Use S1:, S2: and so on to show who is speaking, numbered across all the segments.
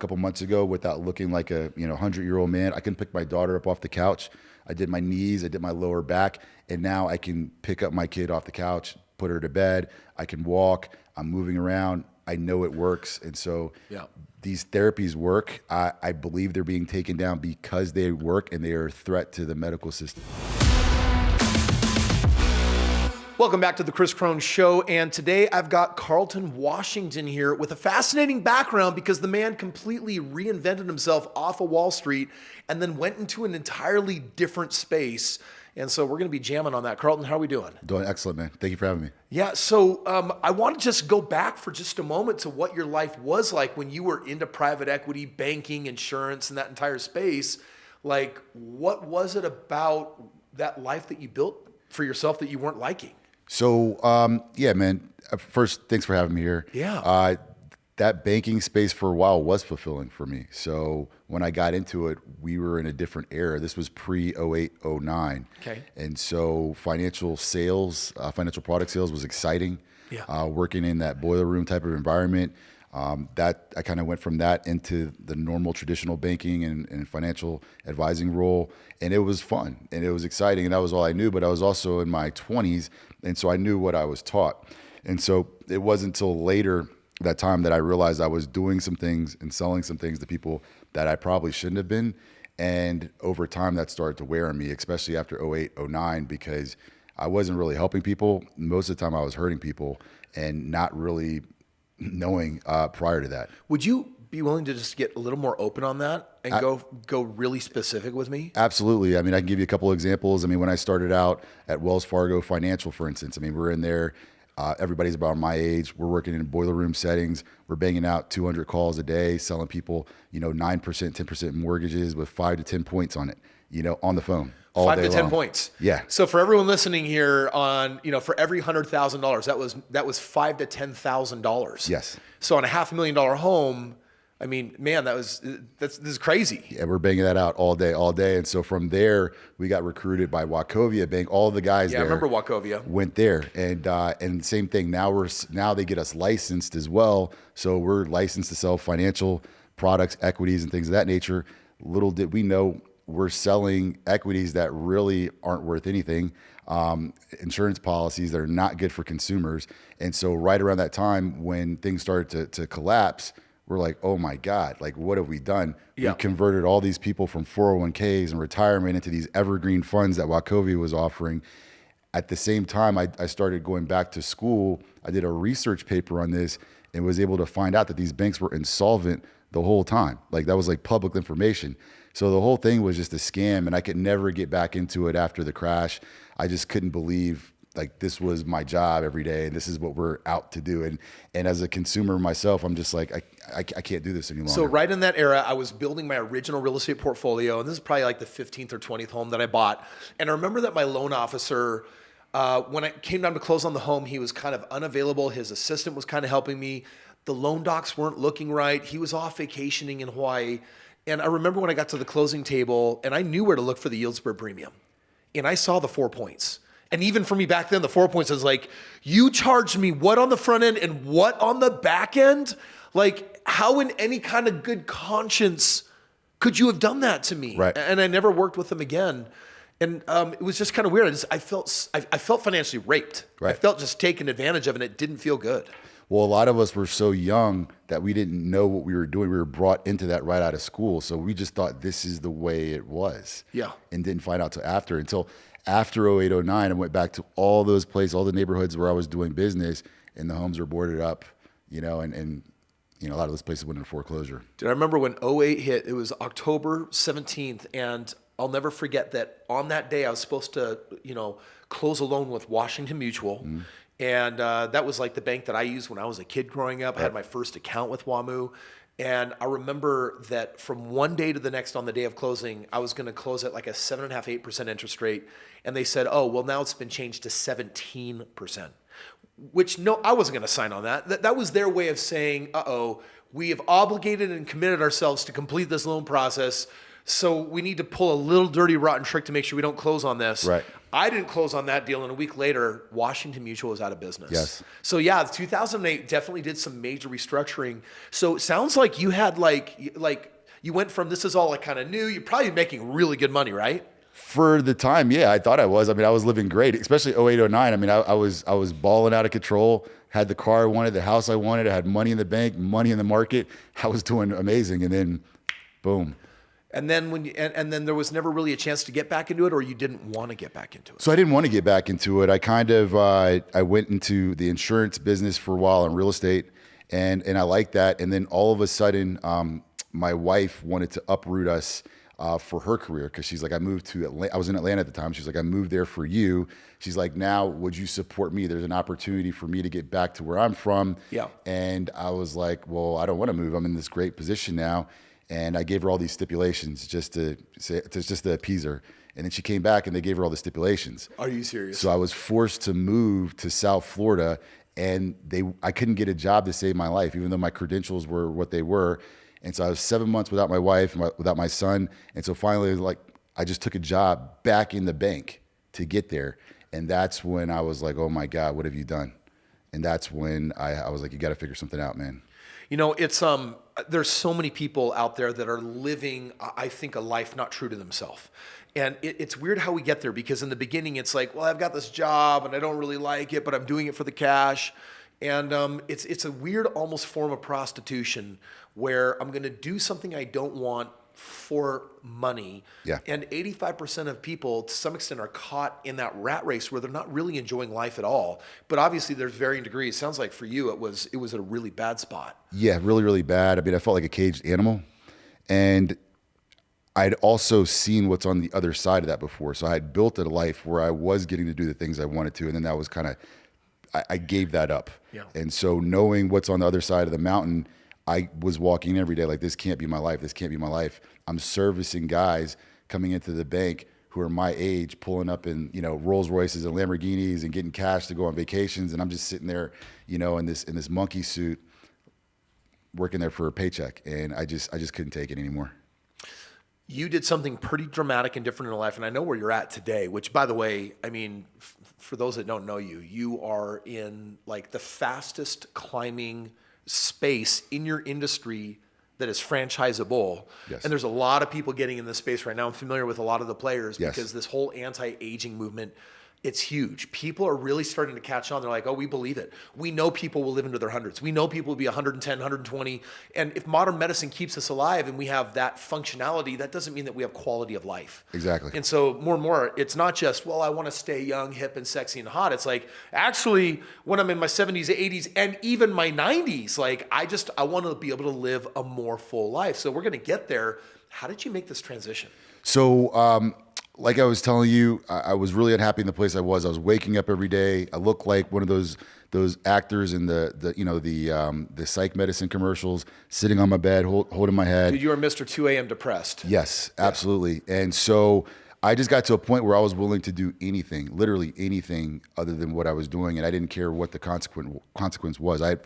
S1: couple months ago without looking like a 100-year-old man. I can pick my daughter up off the couch. I did my knees, I did my lower back, and now I can pick up my kid off the couch, put her to bed. I can walk. I'm moving around. I know it works. And so these therapies work. I believe they're being taken down because they work and they are a threat to the medical system.
S2: Welcome back to the Kris Krohn Show, and today I've got Carlton, Washington here with a fascinating background because the man completely reinvented himself off of Wall Street and then went into an entirely different space. And so we're going to be jamming on that. Carlton, how are we doing?
S1: Doing excellent, man. Thank you for having me.
S2: Yeah, so I want to just go back for just a moment to what your life was like when you were into private equity, banking, insurance, and that entire space. Like, what was it about that life that you built for yourself that you weren't liking?
S1: So, yeah, man, first, thanks for having me here.
S2: Yeah.
S1: That banking space for a while was fulfilling for me. So when I got into it, we were in a different era. This was pre-08, 09.
S2: Okay.
S1: And so financial sales, financial product sales was exciting.
S2: Yeah.
S1: Working in that boiler room type of environment. That I kind of went from that into the normal traditional banking and financial advising role. And it was fun and it was exciting. And that was all I knew, but I was also in my 20s. And so I knew what I was taught. And so it wasn't until later that time that I realized I was doing some things and selling some things to people that I probably shouldn't have been. And over time that started to wear on me, especially after 08, 09, because I wasn't really helping people. Most of the time I was hurting people and not really knowing prior to that.
S2: Would you be willing to just get a little more open on that and go really specific with me?
S1: Absolutely. I mean, I can give you a couple of examples. I mean, when I started out at Wells Fargo Financial, for instance, I mean, we're in there. Everybody's about my age. We're working in boiler room settings. We're banging out 200 calls a day, selling people, 9%, 10% mortgages with 5 to 10 points on it, on the phone. All
S2: 5
S1: day
S2: to 10
S1: long.
S2: points.
S1: Yeah.
S2: So for everyone listening here for every $100,000, that was $5,000 to $10,000.
S1: Yes.
S2: So on a $500,000 home, I mean, man, this is crazy.
S1: Yeah, we're banging that out all day. And so from there, we got recruited by Wachovia Bank. All the guys there.
S2: Yeah, I remember Wachovia.
S1: Went there. And same thing. Now they get us licensed as well. So we're licensed to sell financial products, equities, and things of that nature. Little did we know we're selling equities that really aren't worth anything, insurance policies that are not good for consumers. And so right around that time when things started to collapse, we're like, oh my God, like what have we done?
S2: Yeah.
S1: We converted all these people from 401ks and retirement into these evergreen funds that Wachovia was offering. At the same time, I started going back to school. I did a research paper on this and was able to find out that these banks were insolvent the whole time. Like that was like public information. So the whole thing was just a scam and I could never get back into it after the crash. I just couldn't believe like this was my job every day and this is what we're out to do. And as a consumer myself, I'm just like, I can't do this any longer.
S2: So right in that era, I was building my original real estate portfolio. And this is probably like the 15th or 20th home that I bought. And I remember that my loan officer, when it came down to close on the home, he was kind of unavailable. His assistant was kind of helping me. The loan docs weren't looking right. He was off vacationing in Hawaii. And I remember when I got to the closing table and I knew where to look for the yield spread premium. And I saw the 4 points. And even for me back then, the 4 points was like, you charged me what on the front end and what on the back end? Like, how in any kind of good conscience could you have done that to me?
S1: Right.
S2: And I never worked with them again. And it was just kind of weird. I felt financially raped.
S1: Right.
S2: I felt just taken advantage of, and it didn't feel good.
S1: Well, a lot of us were so young that we didn't know what we were doing. We were brought into that right out of school. So we just thought this is the way it was.
S2: Yeah.
S1: And didn't find out until after 08, 09, I went back to all those places, all the neighborhoods where I was doing business and the homes were boarded up, and a lot of those places went into foreclosure.
S2: Dude, I remember when 08 hit, it was October 17th. And I'll never forget that on that day, I was supposed to, close a loan with Washington Mutual. Mm-hmm. And that was like the bank that I used when I was a kid growing up. I had my first account with WAMU. And I remember that from one day to the next on the day of closing, I was going to close at like a 7.5%, 8% interest rate. And they said, oh, well, now it's been changed to 17%. Which, no, I wasn't going to sign on that. That was their way of saying, we have obligated and committed ourselves to complete this loan process. So we need to pull a little dirty, rotten trick to make sure we don't close on this.
S1: Right.
S2: I didn't close on that deal, and a week later, Washington Mutual was out of business.
S1: Yes.
S2: So yeah, 2008 definitely did some major restructuring. So it sounds like you had like you went from this is all like kind of new. You're probably making really good money, right?
S1: For the time, yeah, I thought I was. I mean, I was living great, especially 08, 09. I mean, I was balling out of control, had the car I wanted, the house I wanted, I had money in the bank, money in the market. I was doing amazing. And then boom.
S2: And then and then there was never really a chance to get back into it, or you didn't want to get back into it.
S1: So I didn't want to get back into it. I kind of I went into the insurance business for a while in real estate, and I liked that. And then all of a sudden, my wife wanted to uproot us for her career, because she's like, I moved to Atlanta. I was in Atlanta at the time. She's like, I moved there for you. She's like, now would you support me? There's an opportunity for me to get back to where I'm from.
S2: Yeah.
S1: And I was like, well, I don't want to move. I'm in this great position now. And I gave her all these stipulations just to appease her. And then she came back and they gave her all the stipulations.
S2: Are you serious?
S1: So I was forced to move to South Florida, and I couldn't get a job to save my life, even though my credentials were what they were. And so I was 7 months without my wife, without my son. And so finally, like, I just took a job back in the bank to get there. And that's when I was like, oh my God, what have you done? And that's when I was like, you got to figure something out, man.
S2: You know, it's there's so many people out there that are living, I think, a life not true to themselves. And it's weird how we get there, because in the beginning it's like, well, I've got this job and I don't really like it, but I'm doing it for the cash. And it's a weird almost form of prostitution where I'm going to do something I don't want for money.
S1: Yeah.
S2: And 85% of people, to some extent, are caught in that rat race where they're not really enjoying life at all. But obviously, there's varying degrees. Sounds like for you, it was at a really bad spot.
S1: Yeah, really, really bad. I mean, I felt like a caged animal. And I'd also seen what's on the other side of that before. So I had built a life where I was getting to do the things I wanted to. And then that was kind of, I gave that up.
S2: Yeah.
S1: And so knowing what's on the other side of the mountain, I was walking every day like, this can't be my life. This can't be my life. I'm servicing guys coming into the bank who are my age, pulling up in, Rolls Royces and Lamborghinis and getting cash to go on vacations. And I'm just sitting there, in this monkey suit, working there for a paycheck. And I just couldn't take it anymore.
S2: You did something pretty dramatic and different in life, and I know where you're at today, which, by the way, I mean, for those that don't know you, you are in like the fastest climbing space in your industry that is franchisable.
S1: Yes.
S2: And there's a lot of people getting in this space right now. I'm familiar with a lot of the players
S1: Yes.
S2: because this whole anti-aging movement, it's huge. People are really starting to catch on. They're like, oh, we believe it. We know people will live into their hundreds. We know people will be 110, 120. And if modern medicine keeps us alive and we have that functionality, that doesn't mean that we have quality of life.
S1: Exactly.
S2: And so more and more, it's not just, well, I want to stay young, hip, and sexy and hot. It's like, actually, when I'm in my 70s, 80s, and even my 90s, like, I want to be able to live a more full life. So we're going to get there. How did you make this transition?
S1: So, like I was telling you, I was really unhappy in the place I was. I was waking up every day. I looked like one of those actors in the psych medicine commercials, sitting on my bed, holding my head.
S2: Dude, you were Mr. 2 a.m. depressed.
S1: Yes, absolutely. Yeah. And so I just got to a point where I was willing to do anything, literally anything other than what I was doing. And I didn't care what the consequence was. In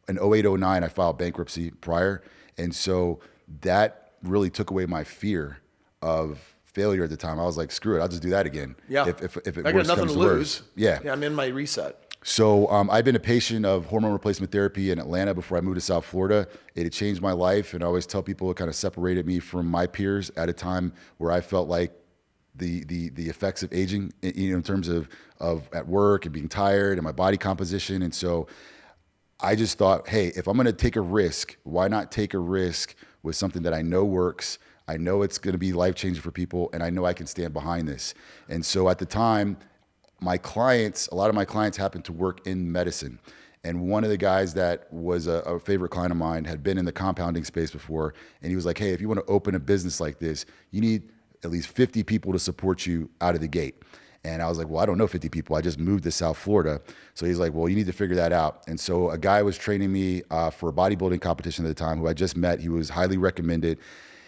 S1: 08, 09, I filed bankruptcy prior. And so that really took away my fear of failure at the time. I was like, screw it, I'll just do that again.
S2: Yeah.
S1: If it
S2: I got nothing to lose.
S1: Yeah.
S2: I'm in my reset.
S1: So I've been a patient of hormone replacement therapy in Atlanta before I moved to South Florida. It had changed my life, and I always tell people it kind of separated me from my peers at a time where I felt like the effects of aging, in terms of at work and being tired and my body composition. And so I just thought, hey, if I'm going to take a risk, why not take a risk with something that I know works? I know it's going to be life-changing for people, and I know I can stand behind this. And so at the time, a lot of my clients happened to work in medicine. And one of the guys that was a favorite client of mine had been in the compounding space before. And he was like, hey, if you want to open a business like this, you need at least 50 people to support you out of the gate. And I was like, well, I don't know 50 people. I just moved to South Florida. So he's like, well, you need to figure that out. And so a guy was training me for a bodybuilding competition at the time who I just met. He was highly recommended.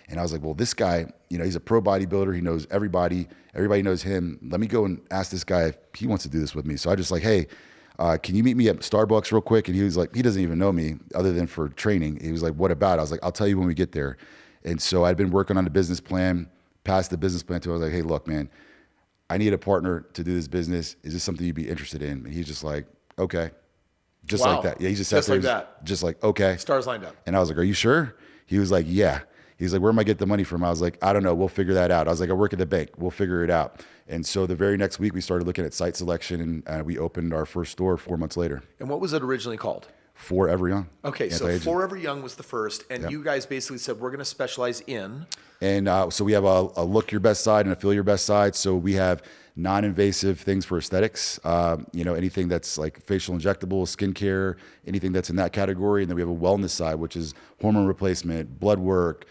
S1: And I was like, well, this guy, he's a pro bodybuilder. He knows everybody. Everybody knows him. Let me go and ask this guy if he wants to do this with me. So I just like, hey, can you meet me at Starbucks real quick? And he was like, he doesn't even know me other than for training. He was like, what about? I was like, I'll tell you when we get there. And so I'd been working on the business plan, passed the business plan to him. I was like, hey, look, man, I need a partner to do this business. Is this something you'd be interested in? And he's just like, okay. Just
S2: Wow.
S1: like that. Yeah, he just
S2: Just
S1: sat there,
S2: like that.
S1: just like, okay.
S2: Stars lined up.
S1: And I was like, are you sure? He was like, yeah. He's like, where am I getting the money from? I was like, I don't know. We'll figure that out. I was like, I work at the bank. We'll figure it out. And so the very next week, we started looking at site selection, and we opened our first store 4 months later.
S2: And what was it originally called?
S1: Forever Young.
S2: Okay, so
S1: Anti-aging.
S2: Forever Young was the first, and you guys basically said, we're going to specialize in.
S1: And so we have a look your best side and a feel your best side. So we have non-invasive things for aesthetics, anything that's like facial injectables, skincare, anything that's in that category. And then we have a wellness side, which is hormone replacement, blood work,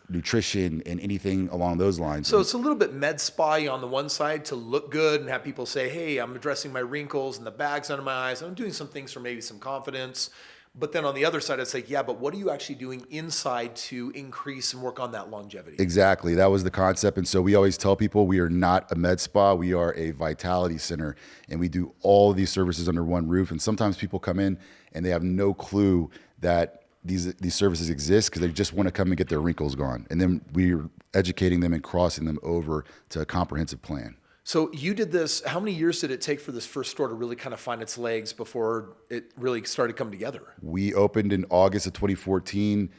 S1: nutrition, and anything along those lines.
S2: So it's a little bit med spa on the one side to look good and have people say, hey, I'm addressing my wrinkles and the bags under my eyes. I'm doing some things for maybe some confidence. But then on the other side, I'd say, yeah, but what are you actually doing inside to increase and work on that longevity?
S1: Exactly. That was the concept. And so we always tell people we are not a med spa. We are a vitality center. And we do all of these services under one roof. And sometimes people come in and they have no clue that these services exist because they just want to come and get their wrinkles gone. And then we're educating them and crossing them over to a comprehensive plan.
S2: So you did this, how many years did it take for this first store to really kind of find its legs before it really started coming together?
S1: We opened in August of 2014.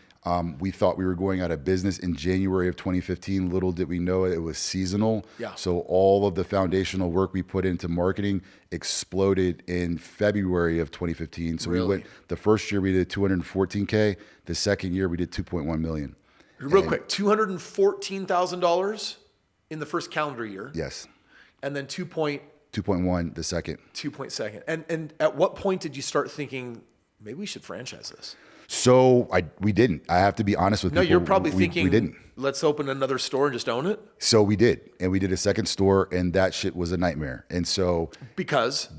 S1: We thought we were going out of business in January of 2015. Little did we know it was seasonal.
S2: Yeah.
S1: So all of the foundational work we put into marketing exploded in February of 2015. So
S2: Really?
S1: we went, the first year we did 214K. The second year we did 2.1 million.
S2: Real quick, $214,000 in the first calendar year.
S1: Yes.
S2: And then
S1: 2.1 the second.
S2: 2.2. And at what point did you start thinking, maybe we should franchise this?
S1: So we didn't. I have to be honest with
S2: No,
S1: people.
S2: you're probably thinking,
S1: we didn't.
S2: let's open another store and just own it?
S1: So we did. And we did a second store, and that shit was a nightmare. And so
S2: Because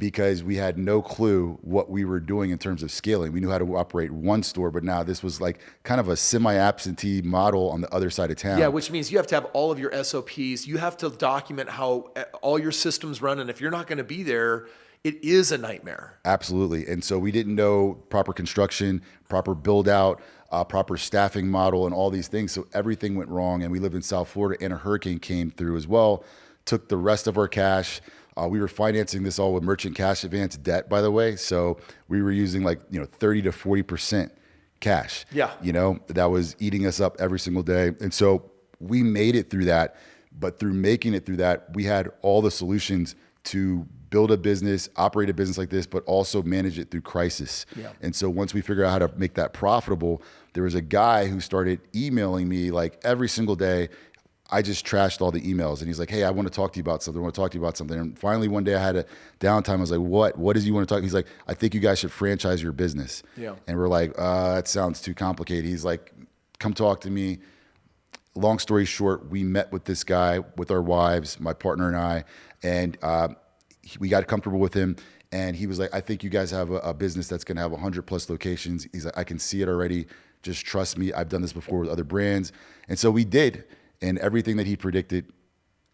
S1: we had no clue what we were doing in terms of scaling. We knew how to operate one store, but now this was like kind of a semi-absentee model on the other side of town.
S2: yeah, which means you have to have all of your SOPs. You have to document how all your systems run. And if you're not going to be there, it is a nightmare.
S1: Absolutely. And so we didn't know proper construction, proper build out, proper staffing model, and all these things. So everything went wrong. And we lived in South Florida, and a hurricane came through as well, took the rest of our cash. We were financing this all with merchant cash advance debt, by the way. So we were using 30 to 40% cash.
S2: Yeah.
S1: That was eating us up every single day. And so we made it through that. But through making it through that, we had all the solutions to build a business, operate a business like this, but also manage it through crisis.
S2: Yeah.
S1: And so once we figured out how to make that profitable, there was a guy who started emailing me like every single day. I just trashed all the emails, and he's like, hey, I want to talk to you about something. I want to talk to you about something. And finally, one day I had a downtime. I was like, what does he want to talk? He's like, I think you guys should franchise your business.
S2: Yeah.
S1: And we're like, that sounds too complicated. He's like, come talk to me. Long story short, we met with this guy with our wives, my partner and I, and we got comfortable with him. And he was like, I think you guys have a business that's going to have 100+ locations. He's like, I can see it already. Just trust me. I've done this before with other brands. And so we did. And everything that he predicted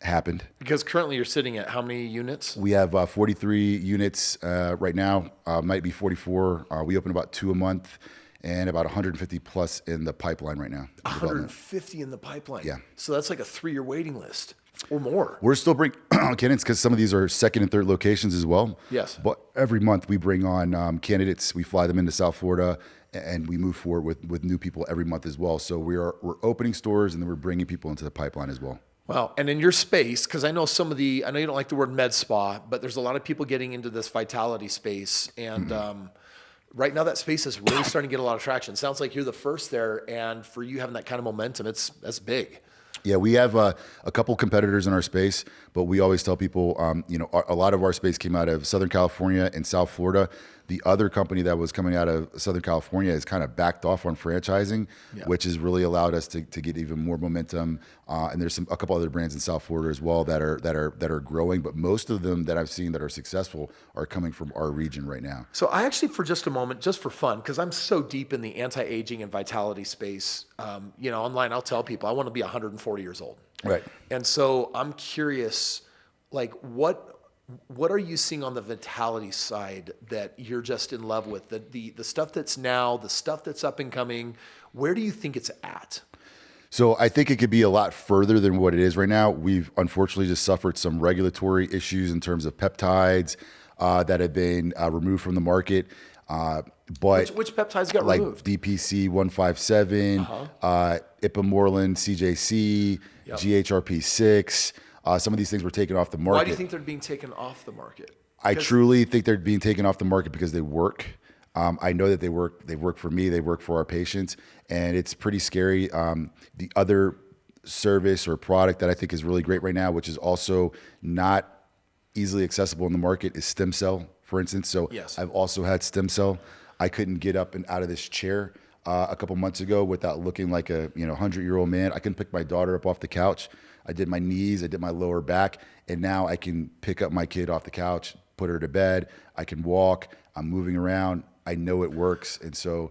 S1: happened.
S2: Because currently you're sitting at how many units?
S1: We have 43 units right now, might be 44. We open about 2 a month, and about 150 plus in the pipeline right now.
S2: 150 in the pipeline.
S1: Yeah.
S2: So that's like a 3-year waiting list or more.
S1: We're still bringing candidates because some of these are second and third locations as well.
S2: Yes.
S1: But every month we bring on candidates. We fly them into South Florida, and we move forward with new people every month as well. So we're opening stores, and then we're bringing people into the pipeline as well.
S2: Wow. And in your space, because I know I know you don't like the word med spa, but there's a lot of people getting into this vitality space. And right now that space is really starting to get a lot of traction. Sounds like you're the first there. And for you having that kind of momentum, that's big.
S1: Yeah, we have a couple competitors in our space, but we always tell people, a lot of our space came out of Southern California and South Florida. The other company that was coming out of Southern California has kind of backed off on franchising, which has really allowed us to get even more momentum. And there's a couple other brands in South Florida as well that are growing, but most of them that I've seen that are successful are coming from our region right now.
S2: So I actually, for just a moment, just for fun, because I'm so deep in the anti-aging and vitality space, online I'll tell people I want to be 140 years old.
S1: Right.
S2: And so I'm curious, like what are you seeing on the vitality side that you're just in love with? The stuff that's now, the stuff that's up and coming, where do you think it's at?
S1: So I think it could be a lot further than what it is right now. We've unfortunately just suffered some regulatory issues in terms of peptides that have been removed from the market. But
S2: Which peptides got
S1: like
S2: removed?
S1: DPC 157, Ipamorelin, CJC,
S2: Yep.
S1: GHRP6. Some of these things were taken off the market.
S2: Why do you think they're being taken off the market?
S1: I truly think they're being taken off the market because they work. I know that they work. They work for me. They work for our patients, and it's pretty scary. The other service or product that I think is really great right now, which is also not easily accessible in the market, is stem cell, for instance. So
S2: Yes.
S1: I've also had stem cell. I couldn't get up and out of this chair a couple months ago without looking like a 100-year-old man. I couldn't pick my daughter up off the couch. I did my knees. I did my lower back, and now I can pick up my kid off the couch, put her to bed. I can walk. I'm moving around. I know it works. And so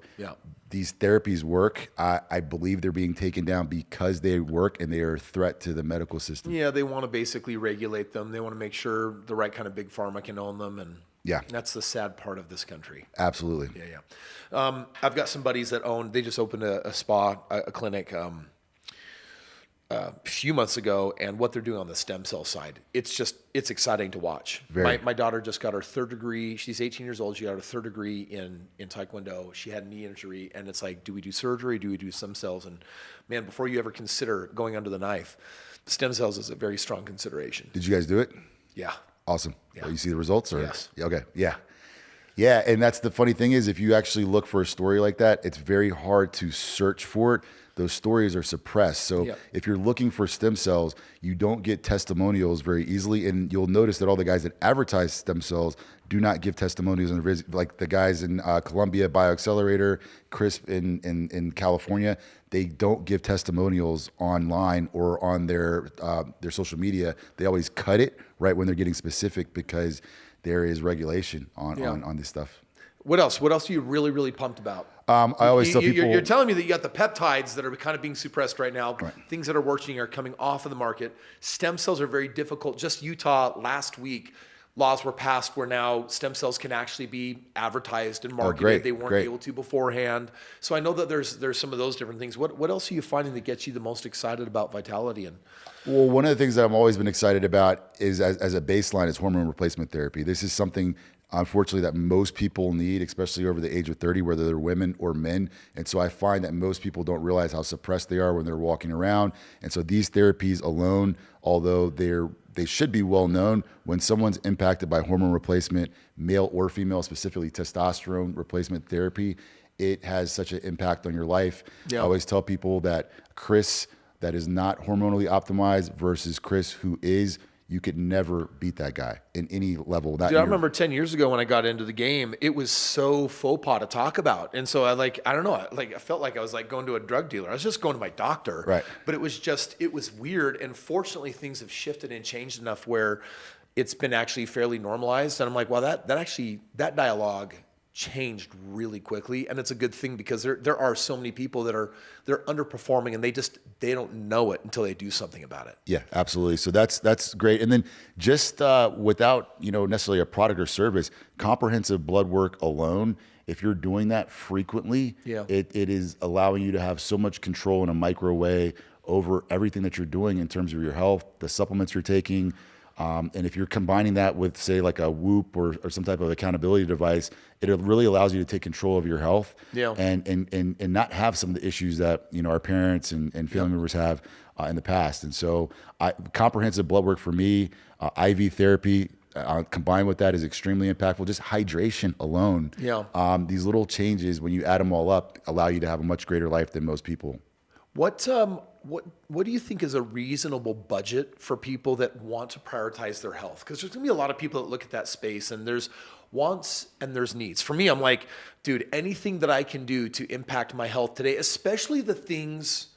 S1: these therapies work. I believe they're being taken down because they work and they are a threat to the medical system.
S2: Yeah, they want to basically regulate them. They want to make sure the right kind of big pharma can own them. And that's the sad part of this country.
S1: Absolutely.
S2: Yeah. I've got some buddies that they just opened a spa, a clinic a few months ago, and what they're doing on the stem cell side, it's exciting to watch. My daughter just got her third degree. She's 18 years old. She got her third degree in Taekwondo. She had a knee injury, and it's like, do we do surgery? Do we do stem cells? And man, before you ever consider going under the knife, stem cells is a very strong consideration.
S1: Did you guys do it?
S2: Yeah.
S1: Awesome.
S2: Yeah.
S1: You see the results? Or?
S2: Yes.
S1: Okay. Yeah. Yeah. And that's the funny thing is, if you actually look for a story like that, it's very hard to search for it. Those stories are suppressed. So if you're looking for stem cells, you don't get testimonials very easily. And you'll notice that all the guys that advertise stem cells do not give testimonials. Like the guys in Columbia BioAccelerator, Kris in California, they don't give testimonials online or on their social media. They always cut it right when they're getting specific because there is regulation on this stuff.
S2: What else? What else are you really, really pumped about?
S1: I always tell people...
S2: You're telling me that you got the peptides that are kind of being suppressed right now.
S1: Right.
S2: Things that are working are coming off of the market. Stem cells are very difficult. Just Utah last week, laws were passed where now stem cells can actually be advertised and marketed. They weren't able to beforehand. So I know that there's some of those different things. What else are you finding that gets you the most excited about Vitality?
S1: Well, one of the things that I've always been excited about is as a baseline is hormone replacement therapy. This is something, unfortunately, that most people need, especially over the age of 30, whether they're women or men. And so I find that most people don't realize how suppressed they are when they're walking around. And so these therapies alone, although they should be well known, when someone's impacted by hormone replacement, male or female, specifically testosterone replacement therapy, it has such an impact on your life. I always tell people that Kris that is not hormonally optimized versus Kris who is, you could never beat that guy in any level.
S2: Dude, I remember 10 years ago when I got into the game, it was so faux pas to talk about. And so I felt like I was like going to a drug dealer. I was just going to my doctor.
S1: Right.
S2: But it was weird. And fortunately, things have shifted and changed enough where it's been actually fairly normalized. And I'm like, well, that dialogue changed really quickly, and it's a good thing because there are so many people they're underperforming and they don't know it until they do something about it.
S1: Yeah, absolutely. So that's great. And then just without necessarily a product or service, comprehensive blood work alone, if you're doing that frequently, it is allowing you to have so much control in a micro way over everything that you're doing in terms of your health, the supplements you're taking. And if you're combining that with, say, like a Whoop or some type of accountability device, it really allows you to take control of your health and not have some of the issues that our parents and family members have in the past. And so comprehensive blood work for me, IV therapy combined with that is extremely impactful. Just hydration alone. These little changes, when you add them all up, allow you to have a much greater life than most people.
S2: What do you think is a reasonable budget for people that want to prioritize their health? Because there's going to be a lot of people that look at that space and there's wants and there's needs. For me, I'm like, dude, anything that I can do to impact my health today, especially the things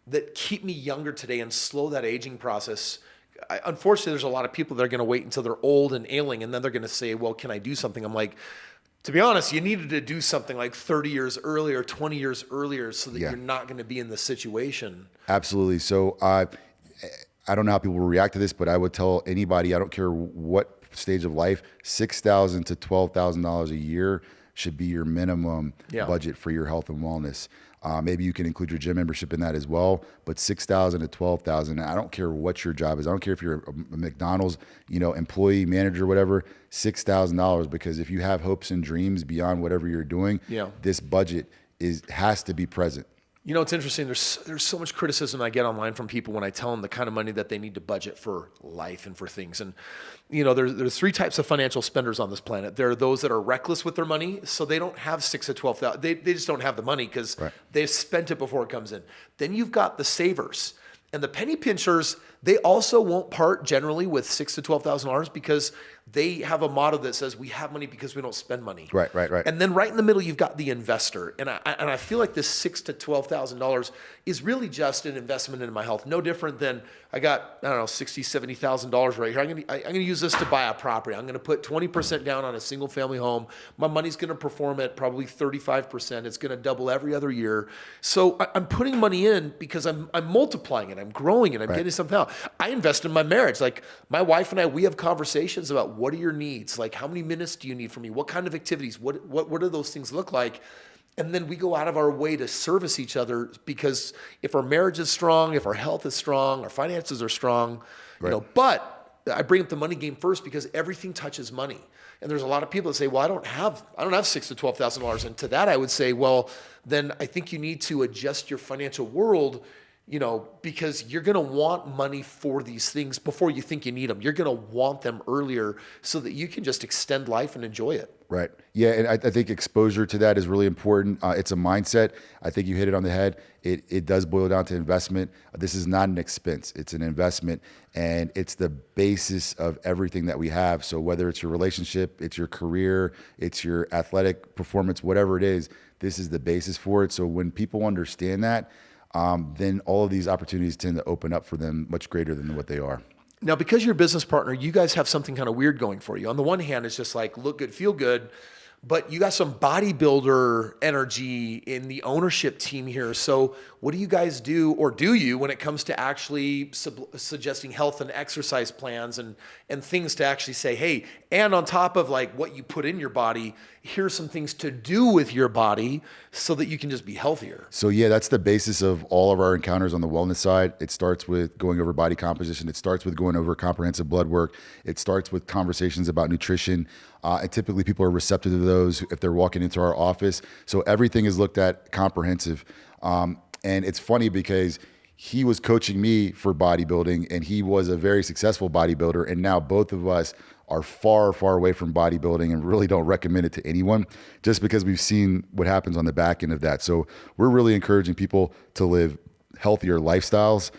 S2: that keep me younger today and slow that aging process. Unfortunately, there's a lot of people that are going to wait until they're old and ailing and then they're going to say, well, can I do something? I'm like, to be honest, you needed to do something like 30 years earlier, 20 years earlier so that you're not going to be in this situation.
S1: Absolutely. So I don't know how people will react to this, but I would tell anybody, I don't care what stage of life, $6,000 to $12,000 a year should be your minimum budget for your health and wellness. Maybe you can include your gym membership in that as well. But 6,000 to 12,000. I don't care what your job is. I don't care if you're a McDonald's, employee, manager, whatever. $6,000, because if you have hopes and dreams beyond whatever you're doing, this budget has to be present.
S2: It's interesting. There's so much criticism I get online from people when I tell them the kind of money that they need to budget for life and for things. And, there's three types of financial spenders on this planet. There are those that are reckless with their money, so they don't have 6 to 12,000. They just don't have the money because they've spent it before it comes in. Then you've got the savers. And the penny pinchers, they also won't part generally with $6,000 to $12,000 because they have a motto that says we have money because we don't spend money.
S1: Right.
S2: And then right in the middle, you've got the investor. And I feel like this $6,000 to $12,000 is really just an investment in my health. No different than I got, $60,000, $70,000 right here. I'm gonna use this to buy a property. I'm gonna put 20% down on a single family home. My money's gonna perform at probably 35%. It's gonna double every other year. So I'm putting money in because I'm multiplying it. I'm growing it. I'm getting something out. I invest in my marriage. Like my wife and I, we have conversations about what are your needs? Like how many minutes do you need from me? What kind of activities? What do those things look like? And then we go out of our way to service each other, because if our marriage is strong, if our health is strong, our finances are strong, but I bring up the money game first because everything touches money. And there's a lot of people that say, well, I don't have $6,000 to $12,000. And to that, I would say, well, then I think you need to adjust your financial world, because you're going to want money for these things before you think you need them. You're going to want them earlier so that you can just extend life and enjoy it.
S1: Right. Yeah. And I think exposure to that is really important. It's a mindset. I think you hit it on the head. It does boil down to investment. This is not an expense. It's an investment, and it's the basis of everything that we have. So whether it's your relationship, it's your career, it's your athletic performance, whatever it is, this is the basis for it. So when people understand that, then all of these opportunities tend to open up for them much greater than what they are.
S2: Now, because you're a business partner, you guys have something kind of weird going for you. On the one hand, it's just like look good, feel good, but you got some bodybuilder energy in the ownership team here. So what do you guys do, or do you, when it comes to actually suggesting health and exercise plans and things to actually say, hey, and on top of like what you put in your body, here's some things to do with your body so that you can just be healthier?
S1: So yeah, that's the basis of all of our encounters on the wellness side. It starts with going over body composition. It starts with going over comprehensive blood work. It starts with conversations about nutrition. And typically people are receptive to those if they're walking into our office. So everything is looked at comprehensive. And it's funny because he was coaching me for bodybuilding, and he was a very successful bodybuilder. And now both of us are far, far away from bodybuilding and really don't recommend it to anyone, just because we've seen what happens on the back end of that. So we're really encouraging people to live healthier lifestyles,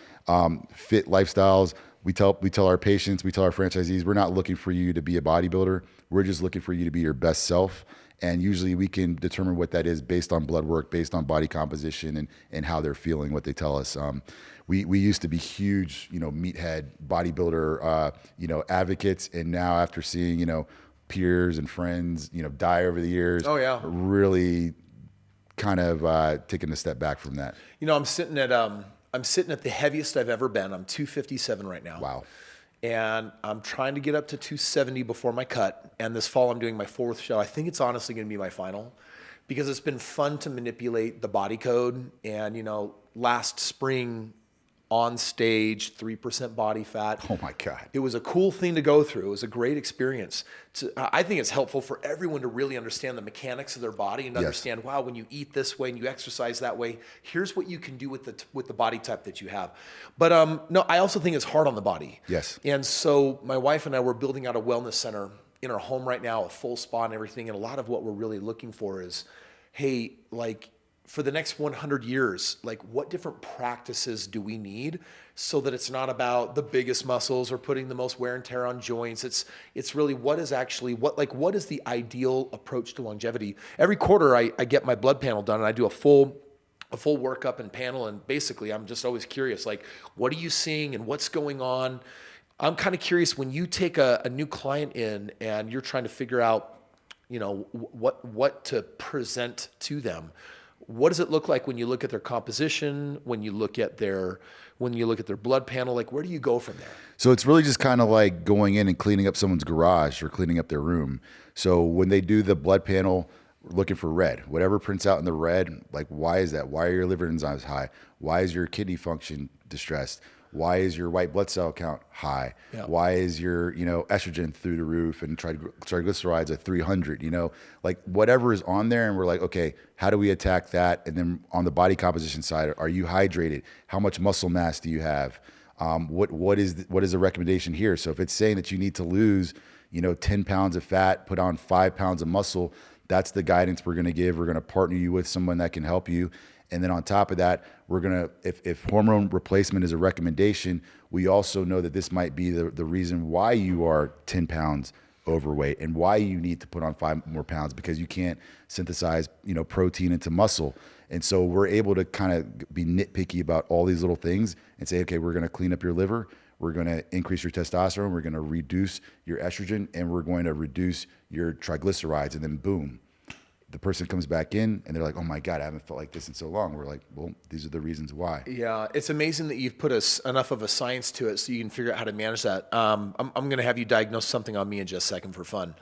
S1: fit lifestyles. We tell our patients, we tell our franchisees, we're not looking for you to be a bodybuilder. We're just looking for you to be your best self. And usually we can determine what that is based on blood work, based on body composition, and how they're feeling, what they tell us. We used to be huge, meathead bodybuilder, advocates. And now after seeing, peers and friends, die over the years, really kind of taking a step back from that.
S2: I'm sitting at the heaviest I've ever been. I'm 257 right now.
S1: Wow.
S2: And I'm trying to get up to 270 before my cut. And this fall, I'm doing my 4th show. I think it's honestly going to be my final, because it's been fun to manipulate the body code. And, last spring on stage, 3% body fat.
S1: Oh my God.
S2: It was a cool thing to go through. It was a great experience. I think it's helpful for everyone to really understand the mechanics of their body and understand, wow, when you eat this way and you exercise that way, here's what you can do with the body type that you have. But no, I also think it's hard on the body.
S1: Yes.
S2: And so my wife and I were building out a wellness center in our home right now, a full spa and everything. And a lot of what we're really looking for is, hey, like, for the next 100 years, like what different practices do we need so that it's not about the biggest muscles or putting the most wear and tear on joints? It's really what is the ideal approach to longevity? Every quarter I get my blood panel done, and I do a full workup and panel. And basically I'm just always curious, like, what are you seeing and what's going on? I'm kind of curious, when you take a new client in and you're trying to figure out, what to present to them. What does it look like when you look at their composition, when you look at their blood panel? Like, where do you go from there?
S1: So it's really just kind of like going in and cleaning up someone's garage or cleaning up their room. So when they do the blood panel, looking for red. Whatever prints out in the red, like, why is that? Why are your liver enzymes high? Why is your kidney function distressed? Why is your white blood cell count high?
S2: Yeah.
S1: Why is your, estrogen through the roof and triglycerides at 300, like whatever is on there. And we're like, okay, how do we attack that? And then on the body composition side, are you hydrated? How much muscle mass do you have? What is the recommendation here? So if it's saying that you need to lose, 10 pounds of fat, put on 5 pounds of muscle, that's the guidance we're going to give. We're going to partner you with someone that can help you. And then on top of that, we're going to, if hormone replacement is a recommendation, we also know that this might be the reason why you are 10 pounds overweight and why you need to put on 5 more pounds, because you can't synthesize, protein into muscle. And so we're able to kind of be nitpicky about all these little things and say, okay, we're going to clean up your liver. We're going to increase your testosterone. We're going to reduce your estrogen, and we're going to reduce your triglycerides. And then boom, the person comes back in and they're like, oh my God, I haven't felt like this in so long. We're like, well, these are the reasons why.
S2: Yeah, it's amazing that you've put enough of a science to it so you can figure out how to manage that. I'm going to have you diagnose something on me in just a second for fun.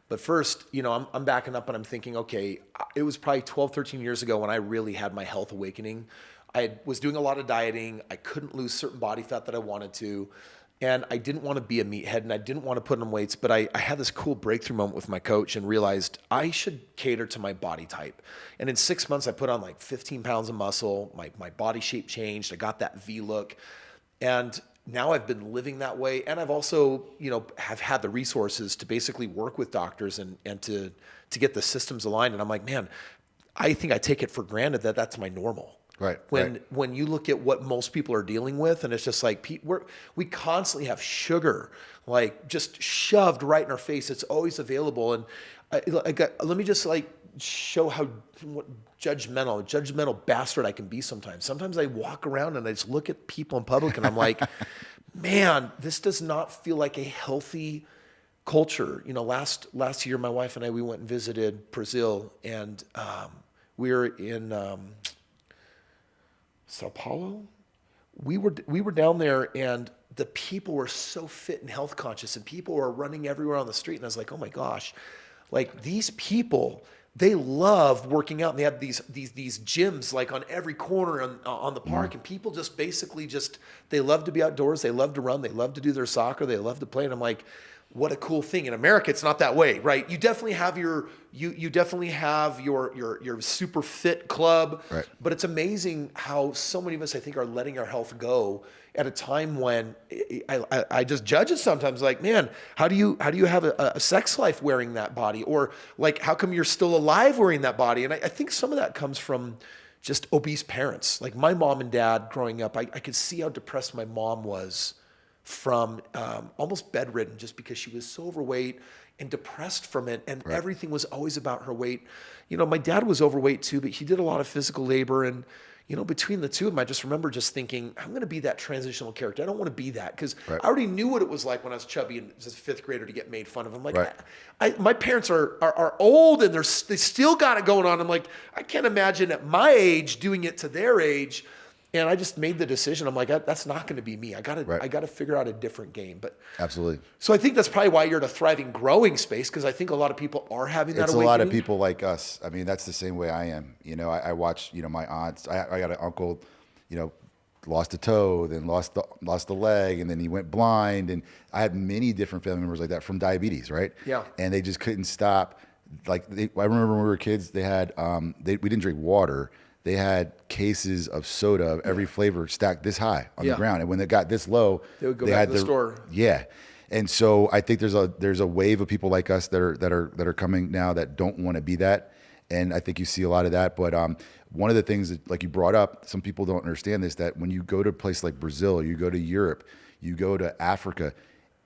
S2: But first, I'm backing up and I'm thinking, okay, it was probably 12, 13 years ago when I really had my health awakening. I was doing a lot of dieting. I couldn't lose certain body fat that I wanted to. And I didn't want to be a meathead, and I didn't want to put on weights, but I had this cool breakthrough moment with my coach and realized I should cater to my body type. And in 6 months, I put on like 15 pounds of muscle. My body shape changed. I got that V look. And now I've been living that way. And I've also, have had the resources to basically work with doctors and to get the systems aligned. And I'm like, man, I think I take it for granted that that's my normal.
S1: Right.
S2: When you look at what most people are dealing with, and it's just like we constantly have sugar like just shoved right in our face. It's always available, and let me just like show how judgmental bastard I can be sometimes. Sometimes I walk around and I just look at people in public, and I'm like, man, this does not feel like a healthy culture. Last year, my wife and I, we went and visited Brazil, and we were in Sao Paulo. We were down there, and the people were so fit and health conscious, and people were running everywhere on the street. And I was like, oh my gosh, like these people, they love working out, and they have these gyms like on every corner on the park, and people just basically they love to be outdoors, they love to run, they love to do their soccer, they love to play. And I'm like, what a cool thing. In America, it's not that way, right? You definitely have your super fit club,
S1: right.
S2: But it's amazing how so many of us, I think, are letting our health go at a time when I just judge it sometimes. Like, man, how do you have a sex life wearing that body? Or like, how come you're still alive wearing that body? And I think some of that comes from just obese parents. Like my mom and dad growing up, I could see how depressed my mom was from almost bedridden, just because she was so overweight and depressed from it, and
S1: right.
S2: Everything was always about her weight. My dad was overweight too, but he did a lot of physical labor, and between the two of them, I just remember just thinking, I'm going to be that transitional character. I don't want to be that, because
S1: right.
S2: I already knew what it was like when I was chubby and as a fifth grader to get made fun of. I'm like,
S1: right.
S2: My parents are old, and they still got it going on. I'm like, I can't imagine at my age doing it to their age. And I just made the decision. I'm like, that's not going to be me. I got to figure out a different game. But
S1: absolutely.
S2: So I think that's probably why you're in a thriving, growing space, because I think a lot of people are having that awakening.
S1: It's a lot of people like us. I mean, that's the same way I am. I watch, my aunts. I got an uncle, lost a toe, then lost the leg, and then he went blind. And I had many different family members like that from diabetes, right?
S2: Yeah.
S1: And they just couldn't stop. Like I remember when we were kids, they had we didn't drink water. They had cases of soda of every flavor stacked this high on the ground, and when they got this low,
S2: they would go back to the store.
S1: Yeah, and so I think there's a wave of people like us that are coming now that don't want to be that, and I think you see a lot of that. But one of the things that, like you brought up, some people don't understand this, that when you go to a place like Brazil, you go to Europe, you go to Africa.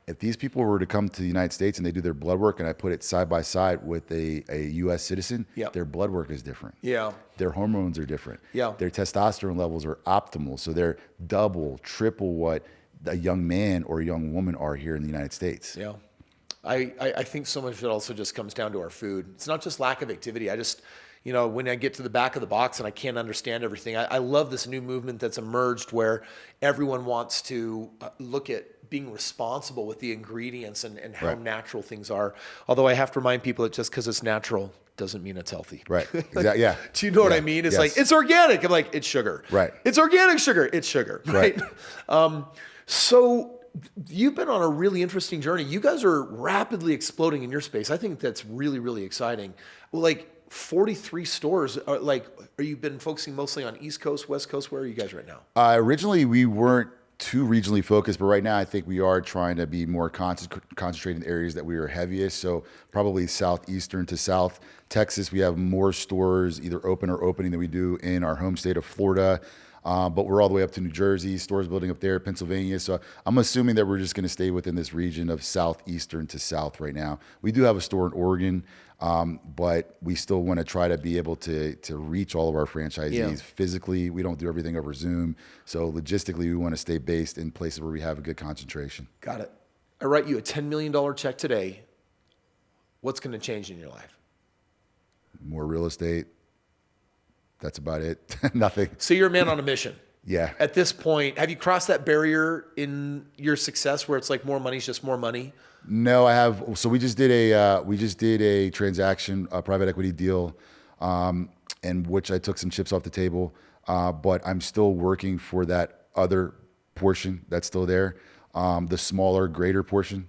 S1: If these people were to come to the United States and they do their blood work, and I put it side by side with a U.S. citizen, their blood work is different.
S2: Yeah.
S1: Their hormones are different.
S2: Yeah.
S1: Their testosterone levels are optimal. So they're double, triple what a young man or a young woman are here in the United States.
S2: Yeah. I think so much of it also just comes down to our food. It's not just lack of activity. I just, when I get to the back of the box and I can't understand everything, I love this new movement that's emerged where everyone wants to look at being responsible with the ingredients and how
S1: Right.
S2: natural things are. Although I have to remind people that just because it's natural doesn't mean it's healthy.
S1: Right. Exactly. Yeah.
S2: Do you know what
S1: Yeah.
S2: I mean? It's
S1: Yes.
S2: like, it's organic. I'm like, it's sugar.
S1: Right.
S2: It's organic sugar. It's sugar. Right. So you've been on a really interesting journey. You guys are rapidly exploding in your space. I think that's really, really exciting. Well, like 43 stores. Are you been focusing mostly on East Coast, West Coast? Where are you guys right now?
S1: Originally, we weren't too regionally focused, but right now I think we are trying to be more concentrated in areas that we are heaviest. So probably southeastern to South Texas, we have more stores either open or opening than we do in our home state of Florida. But we're all the way up to New Jersey, stores building up there, Pennsylvania. So I'm assuming that we're just going to stay within this region of southeastern to South right now. We do have a store in Oregon, but we still want to try to be able to reach all of our franchisees.
S2: Yeah.
S1: Physically. We don't do everything over Zoom. So logistically, we want to stay based in places where we have a good concentration.
S2: Got it. I write you a $10 million check today. What's going to change in your life?
S1: More real estate. That's about it. Nothing.
S2: So you're a man on a mission.
S1: Yeah.
S2: At this point, have you crossed that barrier in your success where it's like more money is just more money?
S1: No, I have. So we just did a transaction, a private equity deal, in which I took some chips off the table. But I'm still working for that other portion that's still there, the smaller, greater portion.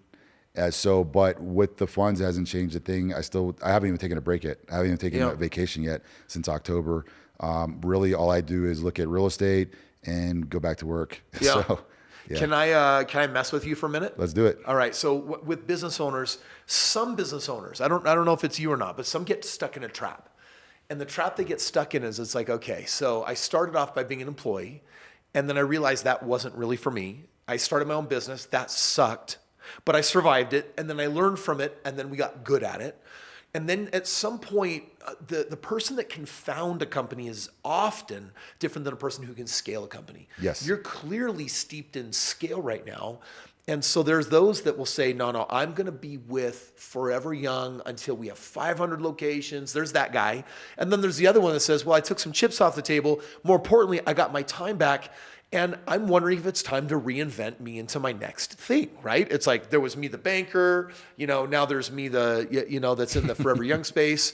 S1: But with the funds, it hasn't changed a thing. I haven't even taken a break yet. I haven't even taken a vacation yet since October. Really, all I do is look at real estate and go back to work.
S2: Yeah.
S1: So, yeah.
S2: Can I mess with you for a minute?
S1: Let's do it.
S2: All right. So with business owners, some business owners, I don't know if it's you or not, but some get stuck in a trap. And the trap they get stuck in is it's like, okay, so I started off by being an employee, and then I realized that wasn't really for me. I started my own business. That sucked. But I survived it, and then I learned from it, and then we got good at it. And then at some point, the person that can found a company is often different than a person who can scale a company.
S1: Yes.
S2: You're clearly steeped in scale right now. And so there's those that will say, no, I'm going to be with Forever Young until we have 500 locations. There's that guy. And then there's the other one that says, well, I took some chips off the table. More importantly, I got my time back. And I'm wondering if it's time to reinvent me into my next thing, right? It's like there was me, the banker, now there's me, that's in the Forever Young space.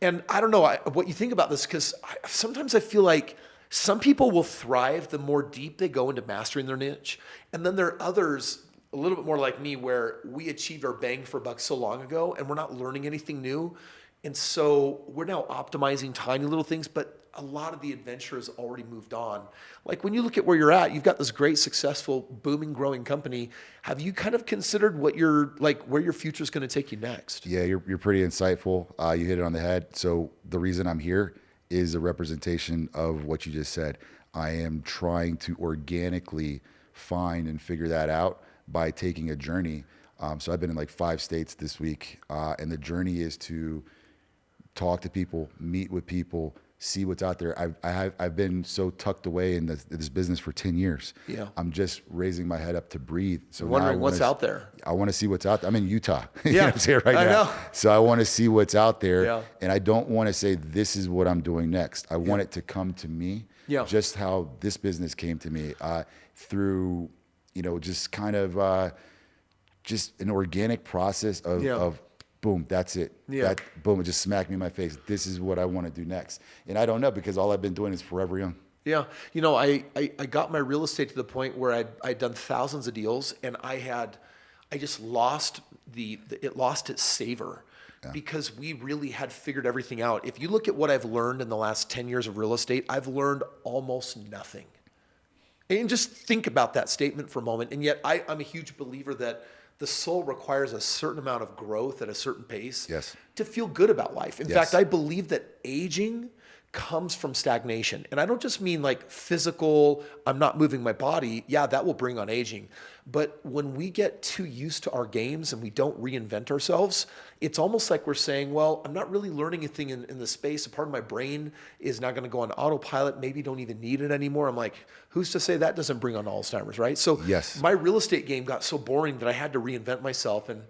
S2: And I don't know what you think about this, because sometimes I feel like some people will thrive the more deep they go into mastering their niche. And then there are others, a little bit more like me, where we achieved our bang for buck so long ago and we're not learning anything new. And so we're now optimizing tiny little things, but a lot of the adventure has already moved on. Like when you look at where you're at, you've got this great, successful, booming, growing company. Have you kind of considered where your future is going to take you next?
S1: Yeah, you're pretty insightful. You hit it on the head. So the reason I'm here is a representation of what you just said. I am trying to organically find and figure that out by taking a journey. So I've been in like 5 states this week, and the journey is to talk to people, meet with people, see what's out there. I've been so tucked away in this business for 10 years.
S2: Yeah.
S1: I'm just raising my head up to breathe. So
S2: Wondering
S1: now
S2: what's out there.
S1: I want to see what's out there. I'm in Utah. You
S2: Yeah,
S1: know what I'm saying right
S2: I
S1: now.
S2: know.
S1: So I want to see what's out there.
S2: Yeah.
S1: And I don't want to say this is what I'm doing next. I want it to come to me.
S2: Yeah.
S1: Just how this business came to me through, just kind of just an organic process of boom, that's it.
S2: Yeah.
S1: Boom, it just smacked me in my face. This is what I want to do next. And I don't know, because all I've been doing is Forever Young.
S2: Yeah. I got my real estate to the point where I'd done thousands of deals, and I just lost it lost its savor. Yeah. Because we really had figured everything out. If you look at what I've learned in the last 10 years of real estate, I've learned almost nothing. And just think about that statement for a moment. And yet I'm a huge believer that the soul requires a certain amount of growth at a certain pace to feel good about life. In fact, I believe that aging comes from stagnation. And I don't just mean like physical, I'm not moving my body. Yeah, that will bring on aging. But when we get too used to our games and we don't reinvent ourselves, it's almost like we're saying, well, I'm not really learning anything in the space. A part of my brain is not going to go on autopilot. Maybe don't even need it anymore. I'm like, who's to say that doesn't bring on Alzheimer's, right? So my real estate game got so boring that I had to reinvent myself. And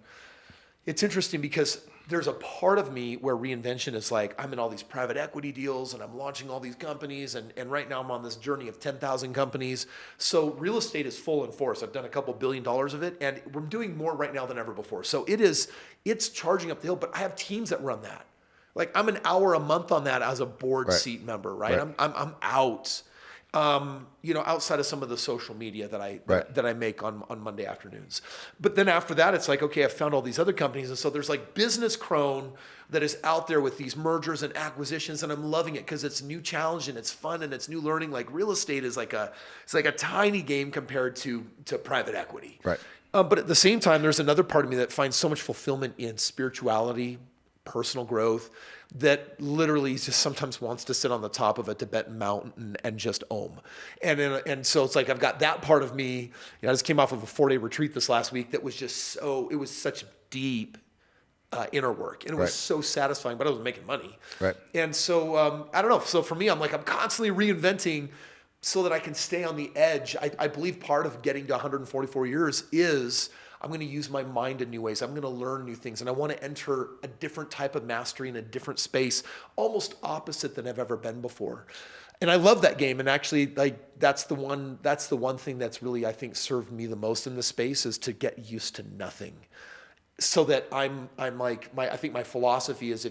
S2: it's interesting because there's a part of me where reinvention is like, I'm in all these private equity deals and I'm launching all these companies. And right now I'm on this journey of 10,000 companies. So real estate is full in force. I've done a couple $1 billion of it, and we're doing more right now than ever before. So it's charging up the hill, but I have teams that run that. Like I'm an hour a month on that as a board seat member, right? I'm out. Outside of some of the social media that I make on Monday afternoons. But then after that, it's like, okay, I've found all these other companies. And so there's like Business Krohn that is out there with these mergers and acquisitions. And I'm loving it because it's new challenge and it's fun and it's new learning. Like real estate is like a tiny game compared to private equity.
S1: Right.
S2: But at the same time, there's another part of me that finds so much fulfillment in spirituality, personal growth, that literally just sometimes wants to sit on the top of a Tibetan mountain and just om. And so it's like I've got that part of me. I just came off of a 4-day retreat this last week that was just it was such deep inner work. And it was so satisfying, but I was making money.
S1: Right.
S2: And so, I don't know. So for me, I'm constantly reinventing so that I can stay on the edge. I believe part of getting to 144 years is I'm going to use my mind in new ways. I'm going to learn new things. And I want to enter a different type of mastery in a different space, almost opposite than I've ever been before. And I love that game. And actually, that's the one thing that's really, I think, served me the most in this space is to get used to nothing. So that I think my philosophy is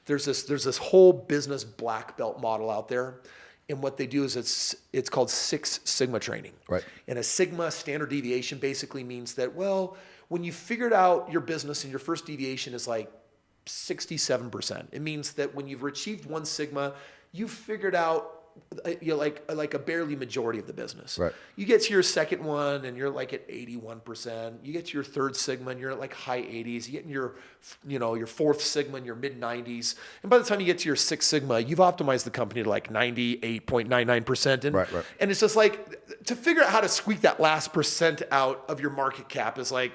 S2: there's this whole business black belt model out there. And what they do is it's called 6 Sigma training.
S1: Right.
S2: And a Sigma standard deviation basically means that, well, when you figured out your business and your first deviation is like 67%, it means that when you've achieved 1 Sigma, you've figured out like a barely majority of the business.
S1: Right.
S2: You get to your second one and you're like at 81%. You get to your 3rd Sigma and you're at like high 80s. You get in your 4th Sigma and your mid 90s. And by the time you get to your 6th Sigma, you've optimized the company to like 98.99%. And it's just like to figure out how to squeak that last percent out of your market cap is like,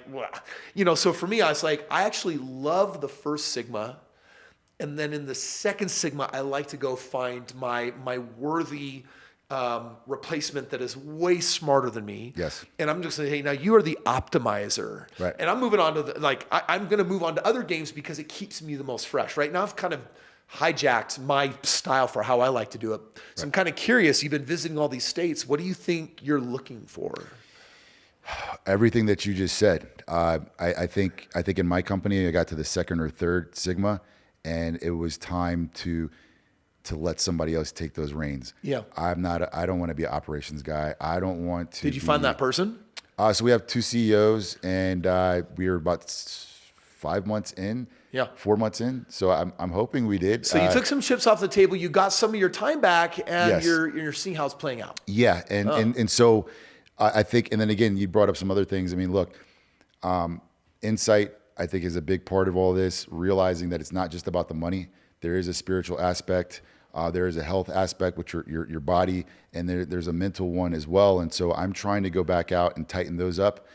S2: so for me, I was like, I actually love the 1st Sigma. And then in the 2nd Sigma, I like to go find my worthy replacement that is way smarter than me.
S1: Yes.
S2: And I'm just saying, hey, now you are the optimizer.
S1: Right.
S2: And I'm moving on to I'm going to move on to other games because it keeps me the most fresh. Right now, I've kind of hijacked my style for how I like to do it. So I'm kind of curious. You've been visiting all these states. What do you think you're looking for?
S1: Everything that you just said. I think in my company, I got to the 2nd or 3rd Sigma. And it was time to let somebody else take those reins.
S2: Yeah.
S1: I don't want to be an operations guy. I don't want to.
S2: Did you find that person?
S1: So we have 2 CEOs and we are about 5 months in.
S2: Yeah.
S1: 4 months in. So I'm hoping we did.
S2: So you took some chips off the table, you got some of your time back, and
S1: Yes.
S2: you're seeing how it's playing out.
S1: Yeah. And so I think, and then again, you brought up some other things. I mean, look, insight, I think, is a big part of all this, realizing that it's not just about the money. There is a spiritual aspect. There is a health aspect with your body, and there's a mental one as well. And so I'm trying to go back out and tighten those up,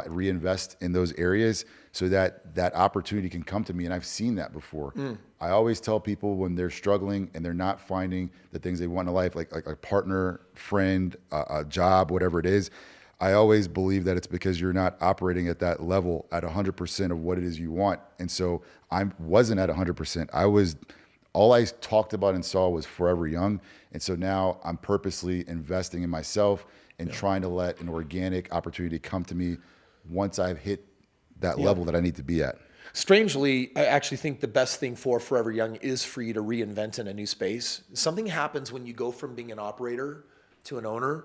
S1: reinvest in those areas so that opportunity can come to me. And I've seen that before. I always tell people when they're struggling and they're not finding the things they want in life, like a partner, friend, a job, whatever it is, I always believe that it's because you're not operating at that level at 100% of what it is you want. And so I wasn't at 100%. All I talked about and saw was forever young. And so now I'm purposely investing in myself and trying to let an organic opportunity come to me once I've hit that level that I need to be at.
S2: Strangely, I actually think the best thing for Forever Young is for you to reinvent in a new space. Something happens when you go from being an operator to an owner.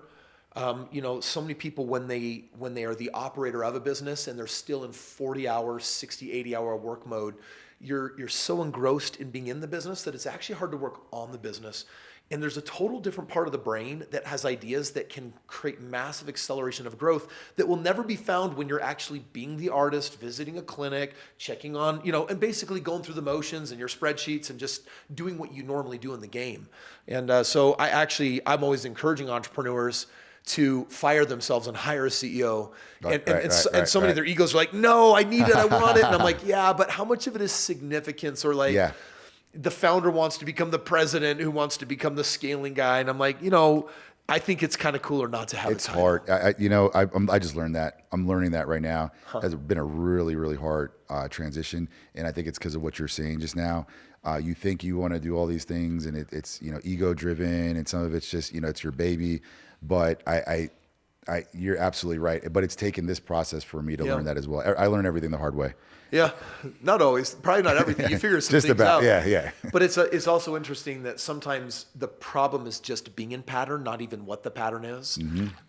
S2: So many people when they are the operator of a business and they're still in 40-hour, 60, 80-hour work mode, you're so engrossed in being in the business that it's actually hard to work on the business. And there's a total different part of the brain that has ideas that can create massive acceleration of growth that will never be found when you're actually being the artist, visiting a clinic, checking on, and basically going through the motions and your spreadsheets and just doing what you normally do in the game. And so I'm always encouraging entrepreneurs to fire themselves and hire a CEO. And so many of their egos are like, no, I need it, I want it. And I'm like, yeah, but how much of it is significance? Or like the founder wants to become the president who wants to become the scaling guy. And I'm like, I think it's kind of cooler not to have
S1: It's
S2: a title.
S1: hard. I just learned that. I'm learning that right now. Has been a really, really hard transition, and I think it's because of what you're saying just now. You think you want to do all these things, and it's ego driven, and some of it's just it's your baby. But you're absolutely right. But it's taken this process for me to learn that as well. I learned everything the hard way.
S2: Yeah, not always, probably not everything. You figure some
S1: Just
S2: things
S1: about,
S2: out.
S1: yeah.
S2: But it's also interesting that sometimes the problem is just being in pattern, not even what the pattern is.